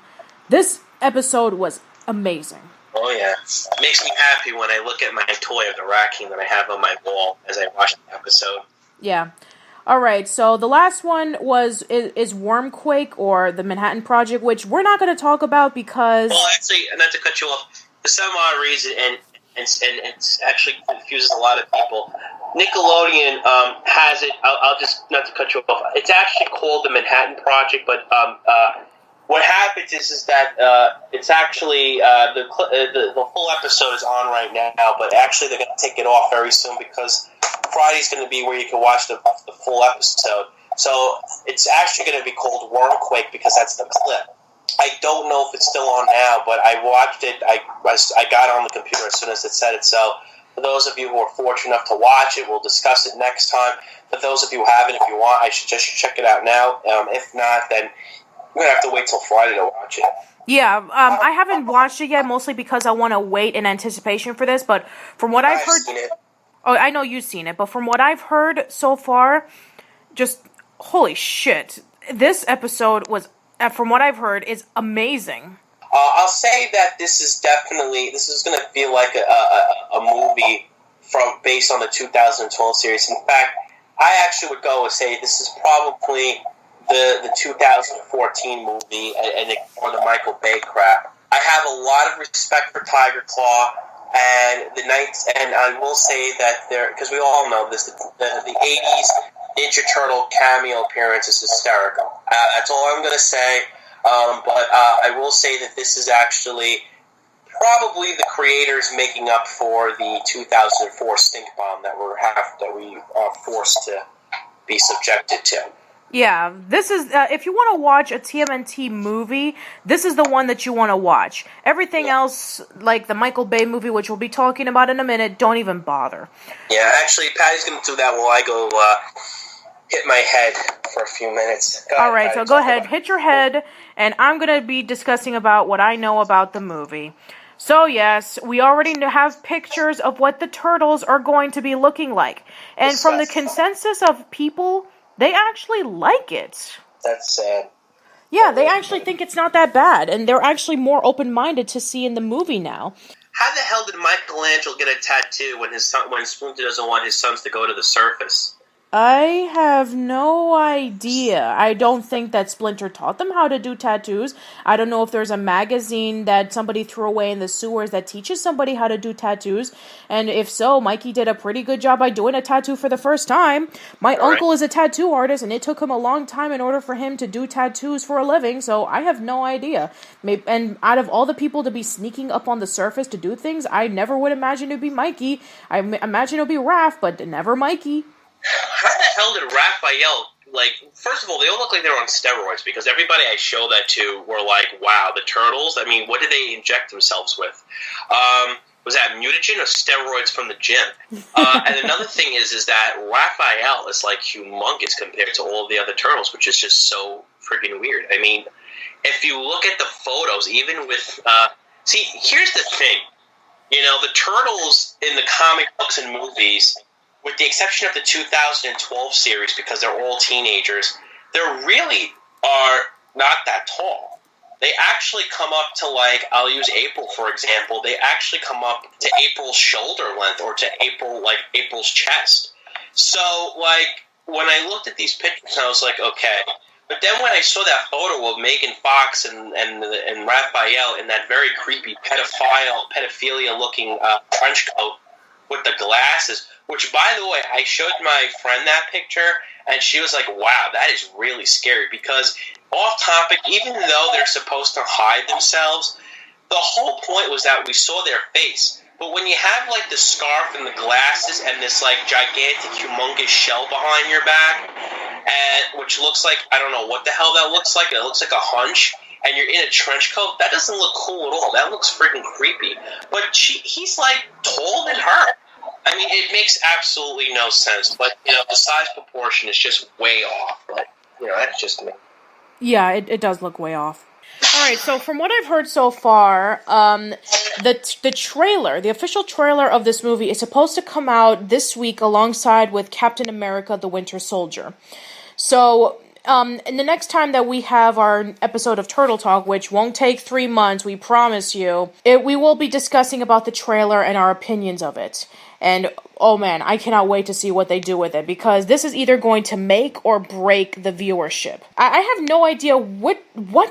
This episode was amazing. Oh, yeah. It makes me happy when I look at my toy of the Rat King that I have on my wall as I watch the episode. Yeah. Alright, so the last one is Wormquake, or the Manhattan Project, which we're not going to talk about because... Well, actually, not to cut you off, for some odd reason, and it actually confuses a lot of people, Nickelodeon has it, I'll just, not to cut you off, it's actually called the Manhattan Project, but what happens is that it's actually, the full episode is on right now, but actually they're going to take it off very soon because Friday's going to be where you can watch the full episode. So it's actually going to be called Wormquake because that's the clip. I don't know if it's still on now, but I watched it. I got on the computer as soon as it said it. So for those of you who are fortunate enough to watch it, we'll discuss it next time. For those of you who haven't, if you want, I should just check it out now. If not, then we're going to have to wait till Friday to watch it. Yeah, I haven't watched it yet, mostly because I want to wait in anticipation for this. But from what I've heard... Seen it. Oh, I know you've seen it, but from what I've heard so far, just holy shit. This episode was, from what I've heard, is amazing. I'll say that this is going to feel like a movie based on the 2012 series. In fact, I actually would go and say this is probably the 2014 movie and ignore the Michael Bay crap. I have a lot of respect for Tiger Claw. And I will say that because we all know this, the 80s Ninja Turtle cameo appearance is hysterical. That's all I'm going to say. But I will say that this is actually probably the creators making up for the 2004 stink bomb that we are forced to be subjected to. Yeah, this is, if you want to watch a TMNT movie, this is the one that you want to watch. Everything else, like the Michael Bay movie, which we'll be talking about in a minute, don't even bother. Yeah, actually, Patty's going to do that while I go hit my head for a few minutes. All right, so go ahead, hit your head, and I'm going to be discussing about what I know about the movie. So yes, we already have pictures of what the turtles are going to be looking like. And from the consensus of people, they actually like it. That's sad. Yeah, they actually think it's not that bad, and they're actually more open-minded to see in the movie now. How the hell did Michelangelo get a tattoo when Splinter doesn't want his sons to go to the surface? I have no idea. I don't think that Splinter taught them how to do tattoos. I don't know if there's a magazine that somebody threw away in the sewers that teaches somebody how to do tattoos. And if so, Mikey did a pretty good job by doing a tattoo for the first time. My uncle is a tattoo artist, and it took him a long time in order for him to do tattoos for a living, so I have no idea. And out of all the people to be sneaking up on the surface to do things, I never would imagine it would be Mikey. I imagine it would be Raph, but never Mikey. How the hell did Raphael, first of all, they all look like they're on steroids, because everybody I showed that to were like, wow, the turtles, I mean, what did they inject themselves with? Was that mutagen or steroids from the gym? And another thing is that Raphael is, humongous compared to all of the other turtles, which is just so freaking weird. I mean, if you look at the photos, even with, see, here's the thing. The turtles in the comic books and movies, with the exception of the 2012 series, because they're all teenagers, they really are not that tall. They actually come up to, I'll use April, for example. They actually come up to April's shoulder length or to April's chest. So, when I looked at these pictures, I was like, okay. But then when I saw that photo of Megan Fox and Raphael in that very creepy pedophilia-looking trench coat with the glasses, which, by the way, I showed my friend that picture, and she was like, wow, that is really scary, because off topic, even though they're supposed to hide themselves, the whole point was that we saw their face. But when you have, the scarf and the glasses and this, gigantic, humongous shell behind your back, which looks like, I don't know what the hell that looks like, it looks like a hunch, and you're in a trench coat, that doesn't look cool at all. That looks freaking creepy. But he's, taller than her. I mean, it makes absolutely no sense. But, the size proportion is just way off. But, that's just me. Yeah, it does look way off. All right, so from what I've heard so far, the trailer, the official trailer of this movie is supposed to come out this week alongside with Captain America: The Winter Soldier. So, and the next time that we have our episode of Turtle Talk, which won't take 3 months, we promise you, we will be discussing about the trailer and our opinions of it. And, oh man, I cannot wait to see what they do with it, because this is either going to make or break the viewership. I have no idea what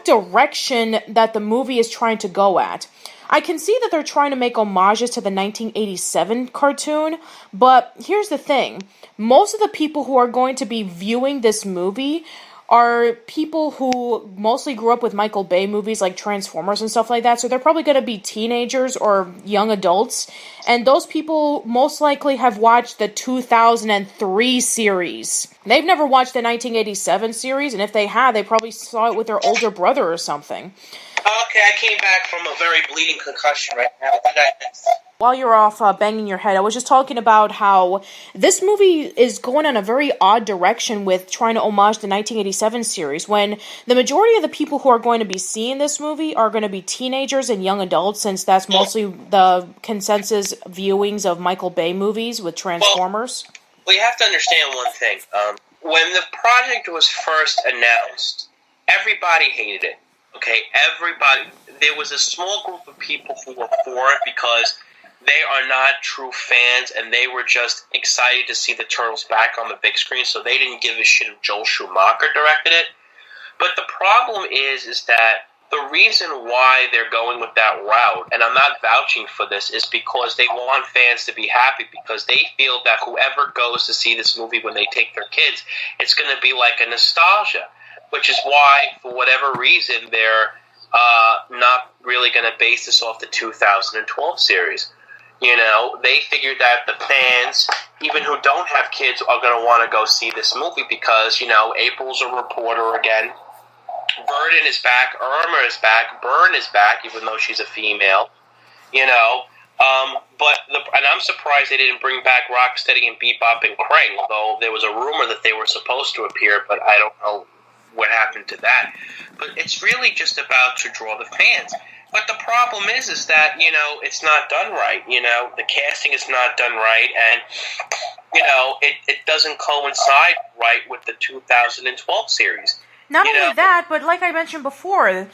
direction that the movie is trying to go at. I can see that they're trying to make homages to the 1987 cartoon, but here's the thing. Most of the people who are going to be viewing this movie are people who mostly grew up with Michael Bay movies like Transformers and stuff like that, so they're probably going to be teenagers or young adults, and those people most likely have watched the 2003 series. They've never watched the 1987 series, and if they had, they probably saw it with their older brother or something. Okay, I came back from a very bleeding concussion right now. What did I miss? While you're off banging your head, I was just talking about how this movie is going in a very odd direction with trying to homage the 1987 series, when the majority of the people who are going to be seeing this movie are going to be teenagers and young adults, since that's mostly the consensus viewings of Michael Bay movies with Transformers. Well, you have to understand one thing. When the project was first announced, everybody hated it. Okay, everybody. There was a small group of people who were for it because they are not true fans, and they were just excited to see the Turtles back on the big screen, so they didn't give a shit if Joel Schumacher directed it. But the problem is that the reason why they're going with that route, and I'm not vouching for this, is because they want fans to be happy, because they feel that whoever goes to see this movie when they take their kids, it's going to be like a nostalgia, which is why, for whatever reason, they're not really going to base this off the 2012 series. They figured that the fans, even who don't have kids, are going to want to go see this movie because, April's a reporter again. Verdon is back. Irma is back. Byrne is back, even though she's a female. And I'm surprised they didn't bring back Rocksteady and Bebop and Krang, although there was a rumor that they were supposed to appear, but I don't know what happened to that. But it's really just about to draw the fans. But the problem is that, it's not done right. The casting is not done right, and, it doesn't coincide right with the 2012 series. Not only that, but like I mentioned before,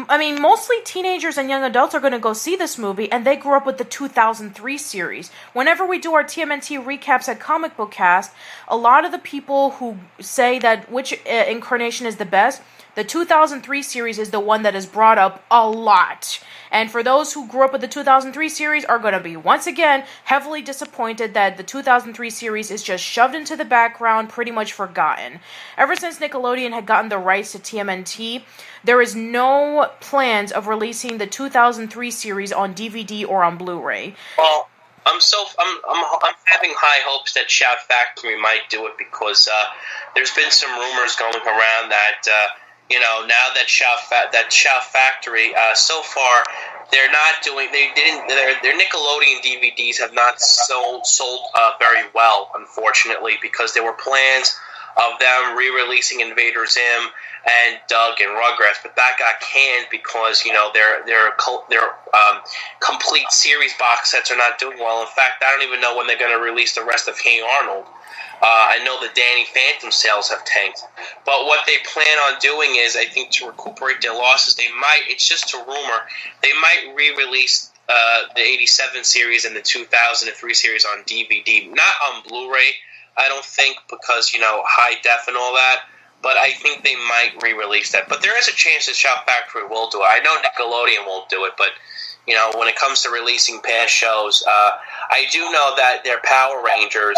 I mean, mostly teenagers and young adults are going to go see this movie, and they grew up with the 2003 series. Whenever we do our TMNT recaps at Comic Book Cast, a lot of the people who say that which incarnation is the best, the 2003 series is the one that is brought up a lot. And for those who grew up with the 2003 series are going to be, once again, heavily disappointed that the 2003 series is just shoved into the background, pretty much forgotten. Ever since Nickelodeon had gotten the rights to TMNT, there is no plans of releasing the 2003 series on DVD or on Blu-ray. Well, I'm having high hopes that Shout Factory might do it because there's been some rumors going around that now that Shout Factory so far they're not doing their Nickelodeon DVDs have not sold very well, unfortunately, because there were plans of them re-releasing Invader Zim and Doug and Rugrats, but that got canned because their complete series box sets are not doing well. In fact, I don't even know when they're going to release the rest of Hey Arnold. I know the Danny Phantom sales have tanked, but what they plan on doing is, I think, to recuperate their losses, it's just a rumor, they might re-release the 87 series and the 2003 series on DVD, not on Blu-ray, I don't think, because, high def and all that, but I think they might re-release that. But there is a chance that Shout Factory will do it. I know Nickelodeon won't do it, but, when it comes to releasing past shows, I do know that their Power Rangers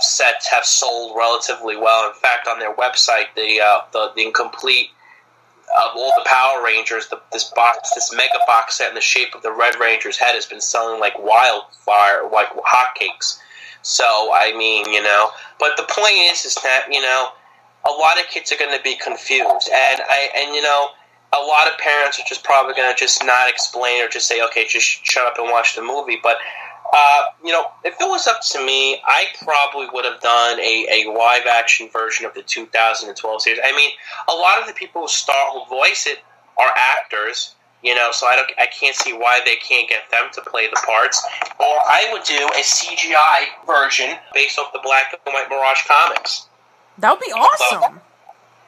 sets have sold relatively well. In fact, on their website, the incomplete of all the Power Rangers, this mega box set in the shape of the Red Ranger's head has been selling like wildfire, like hotcakes. So, I mean, but the point is that, a lot of kids are going to be confused, and a lot of parents are just probably going to just not explain or just say, okay, just shut up and watch the movie. But if it was up to me, I probably would have done a live-action version of the 2012 series. I mean, a lot of the people who voice it are actors, so I can't see why they can't get them to play the parts. Or I would do a CGI version based off the black and white Mirage comics. That would be awesome.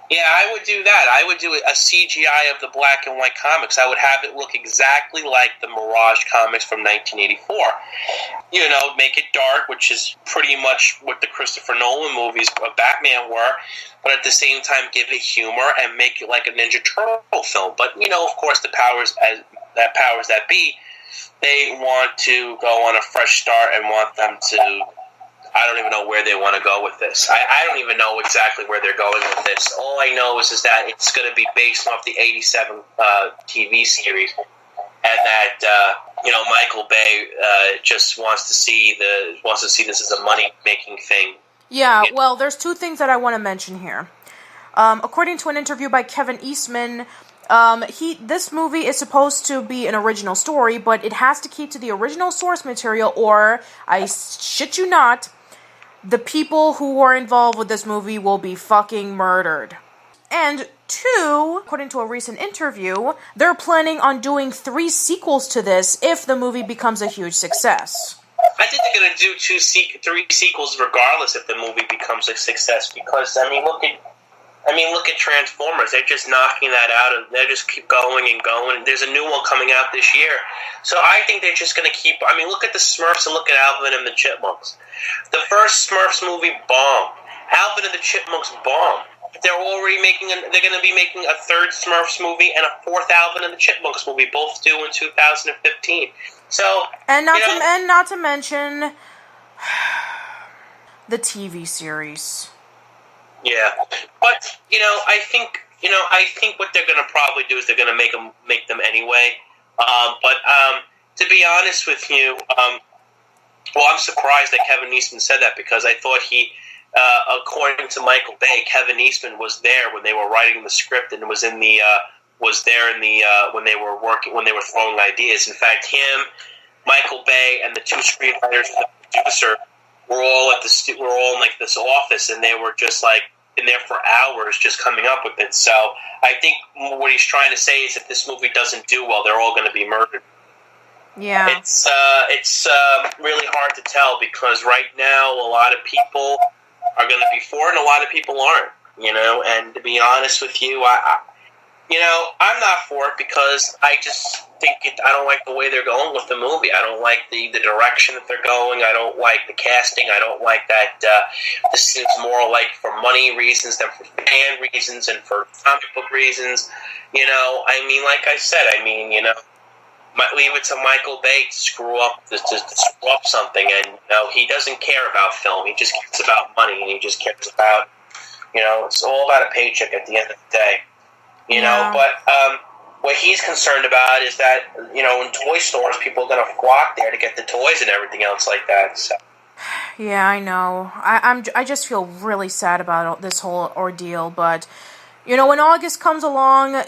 Yeah, I would do that. I would do a CGI of the black and white comics. I would have it look exactly like the Mirage comics from 1984. Make it dark, which is pretty much what the Christopher Nolan movies of Batman were, but at the same time give it humor and make it like a Ninja Turtle film. But, of course, the powers that be, they want to go on a fresh start and want them to... I don't even know where they want to go with this. I don't even know exactly where they're going with this. All I know is that it's going to be based off the 87 TV series, and that Michael Bay just wants to see this as a money making thing. Yeah, well, there's two things that I want to mention here. According to an interview by Kevin Eastman, this movie is supposed to be an original story, but it has to keep to the original source material, or I shit you not, the people who are involved with this movie will be fucking murdered. And two, according to a recent interview, they're planning on doing 3 sequels to this if the movie becomes a huge success. I think they're going to do 3 sequels regardless if the movie becomes a success, because, look at Transformers. They're just knocking that out, and they just keep going and going. There's a new one coming out this year. So I think they're just going to keep... look at the Smurfs and look at Alvin and the Chipmunks. The first Smurfs movie bombed. Alvin and the Chipmunks bombed. They're they're going to be making a 3rd Smurfs movie and a 4th Alvin and the Chipmunks movie, both due in 2015. So... And not to mention the TV series. Yeah, but I think what they're going to probably do is they're going to make them anyway. But to be honest with you, I'm surprised that Kevin Eastman said that, because I thought according to Michael Bay, Kevin Eastman was there when they were writing the script and was there when they were throwing ideas. In fact, him, Michael Bay and the two screenwriters and the producer were all in like this office, and they were just like in there for hours just coming up with it. So I think what he's trying to say is if this movie doesn't do well, they're all going to be murdered. Yeah. It's really hard to tell because right now a lot of people are going to be for it and a lot of people aren't, and to be honest with you, I'm not for it because I just think I don't like the way they're going with the movie. I don't like the direction that they're going. I don't like the casting. I don't like that this is more like for money reasons than for fan reasons and for comic book reasons. Like I said, leave it to Michael Bay to screw up something, and he doesn't care about film. He just cares about money, and he just cares about it's all about a paycheck at the end of the day. But what he's concerned about is that in toy stores, people are going to flock there to get the toys and everything else like that. So. Yeah, I know. I just feel really sad about this whole ordeal, but when August comes along,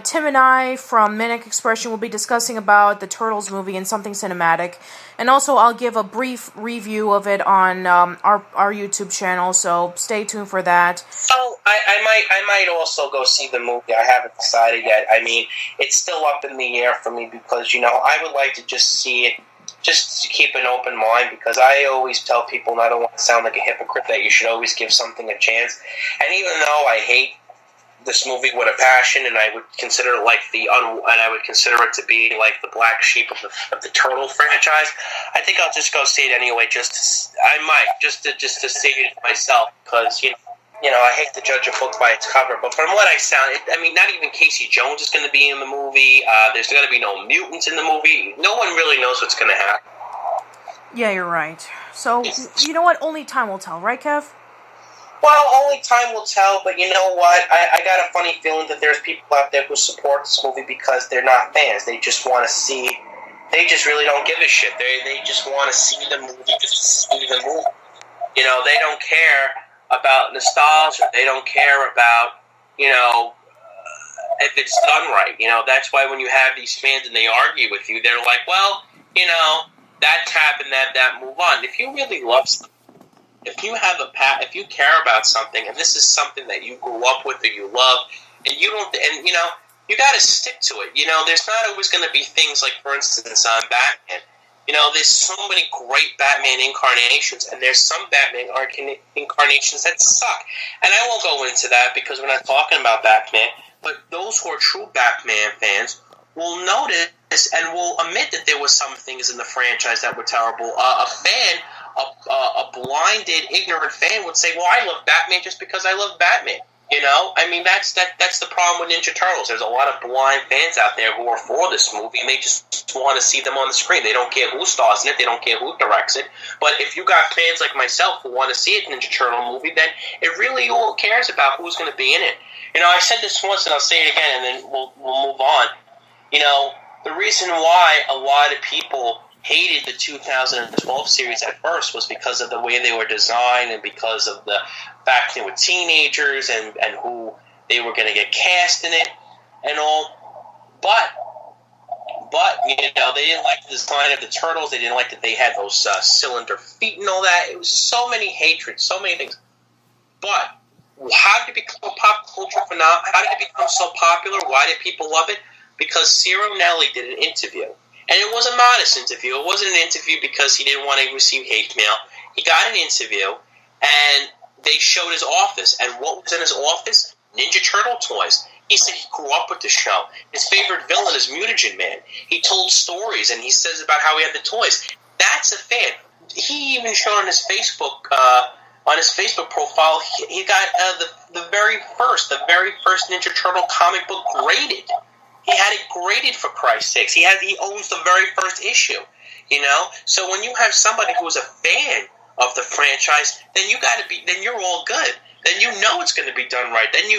Tim and I from Manic Expression will be discussing about the Turtles movie and something cinematic, and also I'll give a brief review of it on our YouTube channel. So stay tuned for that. Oh, I might also go see the movie. I haven't decided yet. It's still up in the air for me because I would like to just see it, just to keep an open mind, because I always tell people, and I don't want to sound like a hypocrite, that you should always give something a chance. And even though I hate this movie with a passion, and I would consider it like I would consider it to be like the black sheep of the Turtle franchise, I think I'll just go see it anyway. Just to see it myself, because I hate to judge a book by its cover. But from what not even Casey Jones is going to be in the movie. There's going to be no mutants in the movie. No one really knows what's going to happen. Yeah, you're right. So you know what? Only time will tell, right, Kev? Well, only time will tell, but you know what? I got a funny feeling that there's people out there who support this movie because they're not fans. They just want to see. They just really don't give a shit. They just want to see the movie, just see the movie. They don't care about nostalgia. They don't care about, if it's done right. That's why when you have these fans and they argue with you, they're like, well, that's happened, that move on. If you really love something, if you care about something, and this is something that you grew up with or you love, and you got to stick to it. There's not always going to be things like, for instance, on Batman. There's so many great Batman incarnations, and there's some Batman incarnations that suck. And I won't go into that because we're not talking about Batman, but those who are true Batman fans will notice and will admit that there were some things in the franchise that were terrible. A blinded, ignorant fan would say, well, I love Batman just because I love Batman. That's the problem with Ninja Turtles. There's a lot of blind fans out there who are for this movie, and they just want to see them on the screen. They don't care who stars in it. They don't care who directs it. But if you got fans like myself who want to see a Ninja Turtle movie, then it really all cares about who's going to be in it. I said this once, and I'll say it again, and then we'll move on. The reason why a lot of people hated the 2012 series at first was because of the way they were designed and because of the fact they were teenagers and who they were going to get cast in it and all. But they didn't like the design of the Turtles. They didn't like that they had those cylinder feet and all that. It was so many hatreds, so many things. But how did it become a pop culture phenomenon? How did it become so popular? Why did people love it? Because Ciro Nelli did an interview. And it was a modest interview. It wasn't an interview because he didn't want to receive hate mail. He got an interview, and they showed his office. And what was in his office? Ninja Turtle toys. He said he grew up with the show. His favorite villain is Mutagen Man. He told stories, and he says about how he had the toys. That's a fan. He even showed on his Facebook profile, he got the very first Ninja Turtle comic book graded. He had it graded, for Christ's sakes. He owns the very first issue, So when you have somebody who is a fan of the franchise, then you're all good. Then it's going to be done right. Then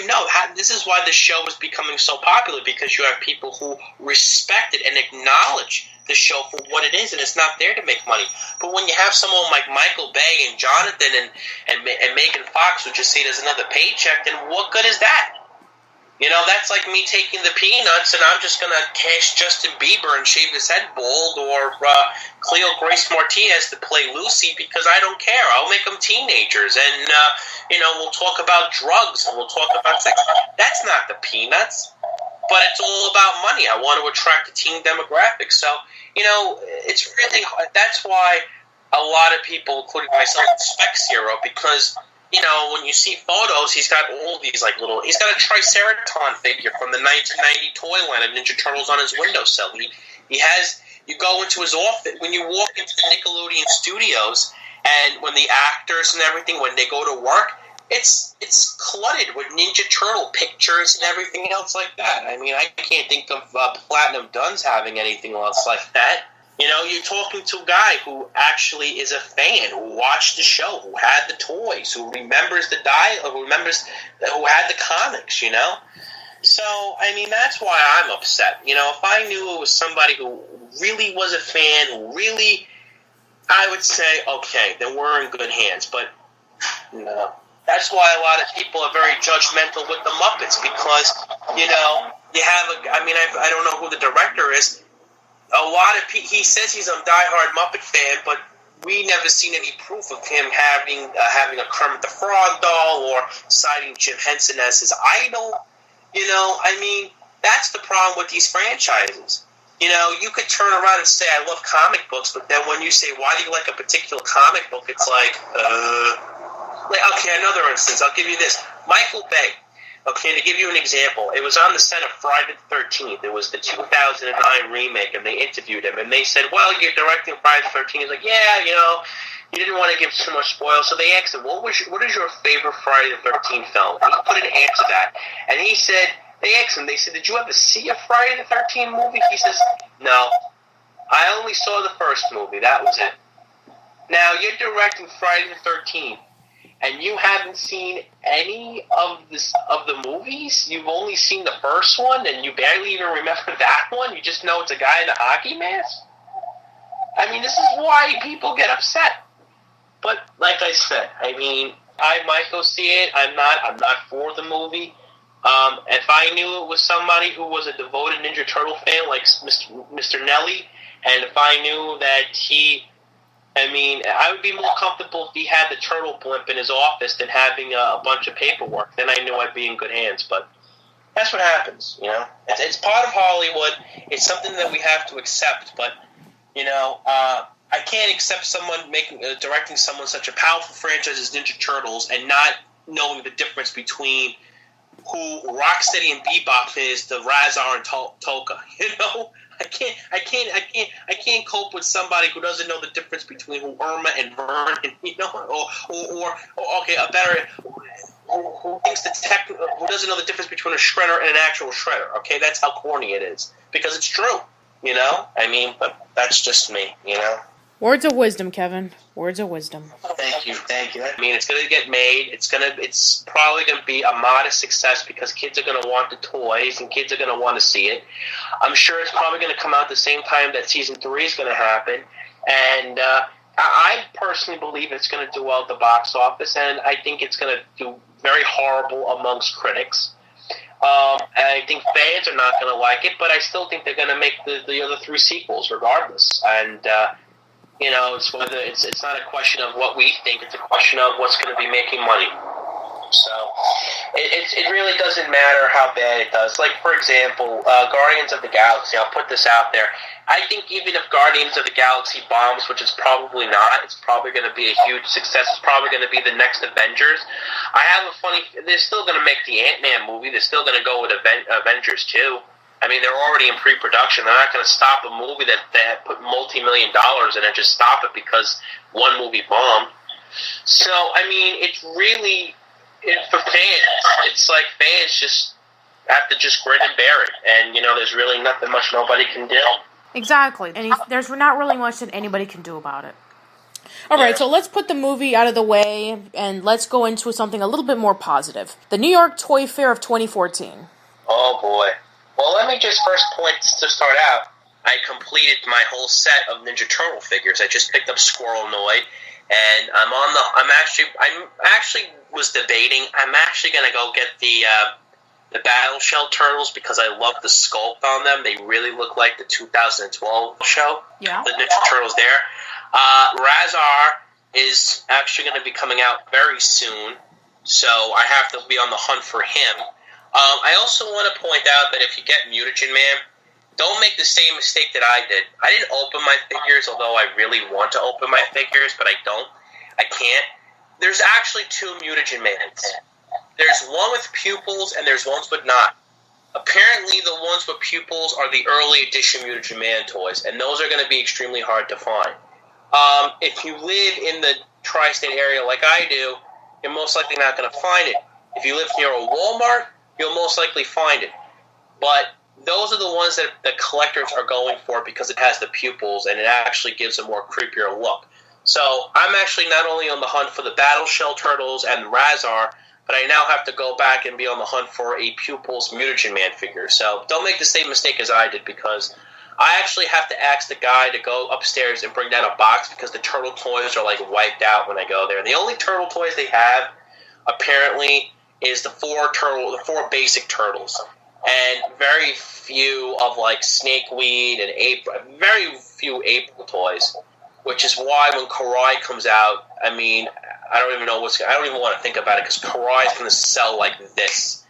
this is why the show is becoming so popular, because you have people who respect it and acknowledge the show for what it is, and it's not there to make money. But when you have someone like Michael Bay and Jonathan and Megan Fox who just see it as another paycheck, then what good is that? You know, that's like me taking the Peanuts and I'm just going to cast Justin Bieber and shave his head bald, or Cleo Grace Martinez to play Lucy, because I don't care. I'll make them teenagers, and, we'll talk about drugs and we'll talk about sex. That's not the Peanuts, but it's all about money. I want to attract a teen demographic. So, it's really hard. That's why a lot of people, including myself, expect Zero, because when you see photos, he's got all these he's got a Triceratops figure from the 1990 toy line of Ninja Turtles on his windowsill. He has, you go into his office, when you walk into the Nickelodeon studios, and when the actors and everything, when they go to work, it's cluttered with Ninja Turtle pictures and everything else like that. I mean, I can't think of Platinum Duns having anything else like that. You're talking to a guy who actually is a fan, who watched the show, who had the toys, who remembers the who had the comics, So, I mean, that's why I'm upset. If I knew it was somebody who really was a fan, who really, I would say, okay, then we're in good hands. But, no. That's why a lot of people are very judgmental with the Muppets, because, you have I don't know who the director is. A lot of people, he says he's a diehard Muppet fan, but we never seen any proof of him having a Kermit the Frog doll or citing Jim Henson as his idol. That's the problem with these franchises. You could turn around and say, I love comic books, but then when you say, why do you like a particular comic book, it's okay, another instance, I'll give you this. Michael Bay. Okay, to give you an example, it was on the set of Friday the 13th. It was the 2009 remake, and they interviewed him, and they said, well, you're directing Friday the 13th. He's like, yeah, you didn't want to give too much spoil. So they asked him, what is your favorite Friday the 13th film? And he couldn't answer that. And he said, they asked him, did you ever see a Friday the 13th movie? He says, no, I only saw the first movie. That was it. Now, you're directing Friday the 13th. And you haven't seen any of the movies? You've only seen the first one, and you barely even remember that one? You just know it's a guy in a hockey mask? I mean, this is why people get upset. But, like I said, I might go see it. I'm not for the movie. If I knew it was somebody who was a devoted Ninja Turtle fan, like Mr. Nelly, and if I knew that I would be more comfortable if he had the turtle blimp in his office than having a bunch of paperwork. Then I knew I'd be in good hands. But that's what happens, It's part of Hollywood. It's something that we have to accept. But, I can't accept someone directing someone such a powerful franchise as Ninja Turtles and not knowing the difference between who Rocksteady and Bebop is to Razar and Toka, I can't cope with somebody who doesn't know the difference between who Irma and Vern, or who doesn't know the difference between a shredder and an actual shredder. Okay, that's how corny it is, because it's true. But that's just me. Words of wisdom, Kevin. Words of wisdom. Thank you. It's going to get made. It's probably going to be a modest success because kids are going to want the toys and kids are going to want to see it. I'm sure it's probably going to come out at the same time that season 3 is going to happen. And I personally believe it's going to do well at the box office, and I think it's going to do very horrible amongst critics. I think fans are not going to like it, but I still think they're going to make the other 3 sequels regardless. And it's not a question of what we think; it's a question of what's going to be making money. So it really doesn't matter how bad it does. Like, for example, Guardians of the Galaxy. I'll put this out there. I think even if Guardians of the Galaxy bombs, which it's probably not, it's probably going to be a huge success. It's probably going to be the next Avengers. They're still going to make the Ant-Man movie. They're still going to go with Avengers 2. They're already in pre-production. They're not going to stop a movie that they have put multi-million dollars in and just stop it because one movie bombed. So, it's really, for fans, it's like fans just have to just grin and bear it. And, there's really nothing much nobody can do. Exactly. And there's not really much that anybody can do about it. All right, so let's put the movie out of the way and let's go into something a little bit more positive. The New York Toy Fair of 2014. Oh, boy. Well, let me just first point to start out. I completed my whole set of Ninja Turtle figures. I just picked up Squirrelnoid, and I'm actually was debating. I'm actually going to go get the the Battle Shell Turtles because I love the sculpt on them. They really look like the 2012 show. Yeah. The Ninja Turtles there. Razar is actually going to be coming out very soon, so I have to be on the hunt for him. I also want to point out that if you get Mutagen Man, don't make the same mistake that I did. I didn't open my figures, although I really want to open my figures, but I don't. I can't. There's actually 2 Mutagen Mans. There's one with pupils, and there's ones with not. Apparently, the ones with pupils are the early edition Mutagen Man toys, and those are going to be extremely hard to find. If you live in the tri-state area like I do, you're most likely not going to find it. If you live near a Walmart, you'll most likely find it. But those are the ones that the collectors are going for because it has the pupils, and it actually gives a more creepier look. So I'm actually not only on the hunt for the Battle Shell Turtles and Razar, but I now have to go back and be on the hunt for a Pupils Mutagen Man figure. So don't make the same mistake as I did, because I actually have to ask the guy to go upstairs and bring down a box because the turtle toys are like wiped out when I go there. The only turtle toys they have, apparently, is the 4 basic turtles. And very few of like Snakeweed and April, very few April toys. Which is why when Karai comes out, I mean, I don't even want to think about it because Karai is going to sell like this.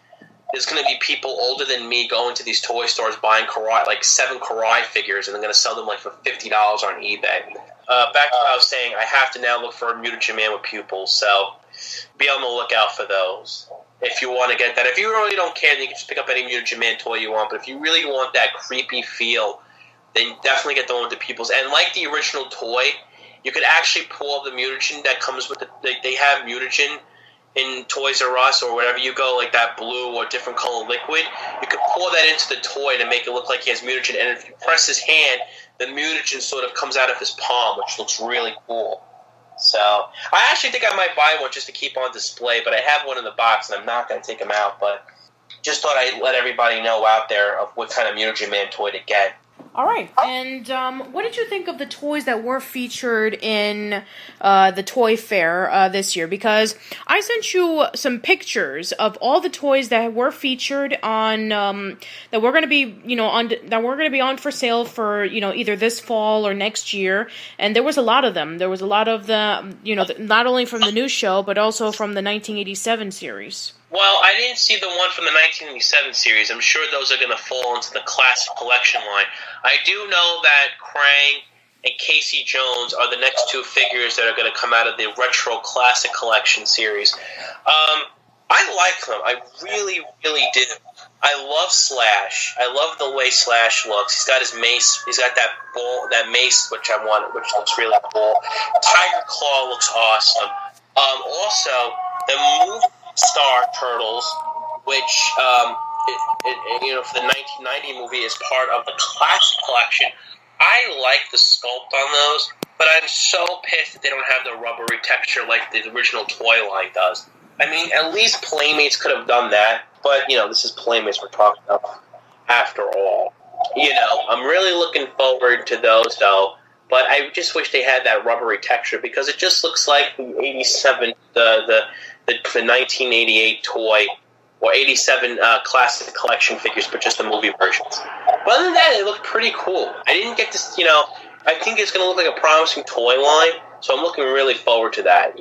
There's going to be people older than me going to these toy stores buying Karai, like 7 Karai figures, and they're going to sell them like for $50 on eBay. Back to what I was saying, I have to now look for a Mutagen Man with pupils, so be on the lookout for those. If you want to get that. If you really don't care, then you can just pick up any Mutagen Man toy you want, but if you really want that creepy feel, then definitely get the one with the pupils. And like the original toy, you could actually pull up the mutagen that comes with they have mutagen in Toys R Us or wherever you go, like that blue or different color liquid. You could pour that into the toy to make it look like he has mutagen. And if you press his hand, the mutagen sort of comes out of his palm, which looks really cool. So I actually think I might buy one just to keep on display, but I have one in the box and I'm not going to take him out. But just thought I'd let everybody know out there of what kind of Mutagen Man toy to get. All right, and what did you think of the toys that were featured in the Toy Fair this year? Because I sent you some pictures of all the toys that were featured on that were going to be on for sale for either this fall or next year, and there was a lot of them. There was a lot of the not only from the new show but also from the 1987 series. Well, I didn't see the one from the 1987 series. I'm sure those are going to fall into the classic collection line. I do know that Krang and Casey Jones are the next 2 figures that are going to come out of the retro classic collection series. I like them. I really, really do. I love Slash. I love the way Slash looks. He's got his mace. He's got that mace, which I want, which looks really cool. Tiger Claw looks awesome. Also, the movie Star Turtles, which for the 1990 movie is part of the classic collection. I like the sculpt on those, but I'm so pissed that they don't have the rubbery texture like the original toy line does. I mean, at least Playmates could have done that, but this is Playmates we're talking about after all. I'm really looking forward to those though, but I just wish they had that rubbery texture because it just looks like the 87 the 1988 toy or 87 classic collection figures, but just the movie versions. But other than that, it looked pretty cool. I didn't get this, I think it's going to look like a promising toy line, so I'm looking really forward to that,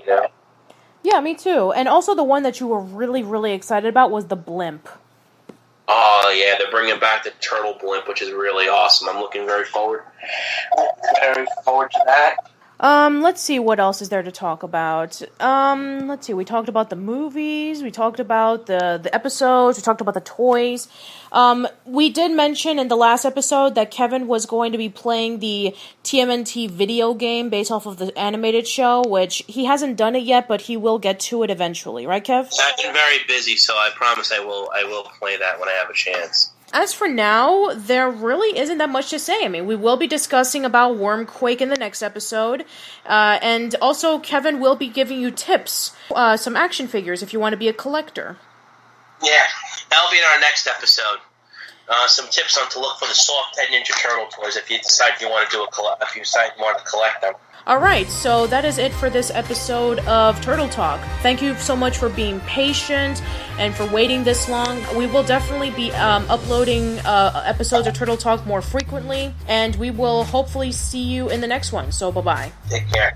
Yeah, me too. And also the one that you were really, really excited about was the blimp. Oh, yeah, they're bringing back the turtle blimp, which is really awesome. I'm looking very forward to that. Let's see, what else is there to talk about? Let's see, we talked about the movies, we talked about the episodes, we talked about the toys. We did mention in the last episode that Kevin was going to be playing the TMNT video game based off of the animated show, which he hasn't done it yet, but he will get to it eventually, right, Kev? I've been very busy, so I promise I will play that when I have a chance. As for now, there really isn't that much to say. I mean, we will be discussing about Wormquake in the next episode, and also Kevin will be giving you tips, some action figures if you want to be a collector. Yeah, that'll be in our next episode. Some tips on to look for the soft head Ninja Turtle toys if you decide you want to collect them. Alright, so that is it for this episode of Turtle Talk. Thank you so much for being patient and for waiting this long. We will definitely be uploading episodes of Turtle Talk more frequently, and we will hopefully see you in the next one. So bye-bye. Take care.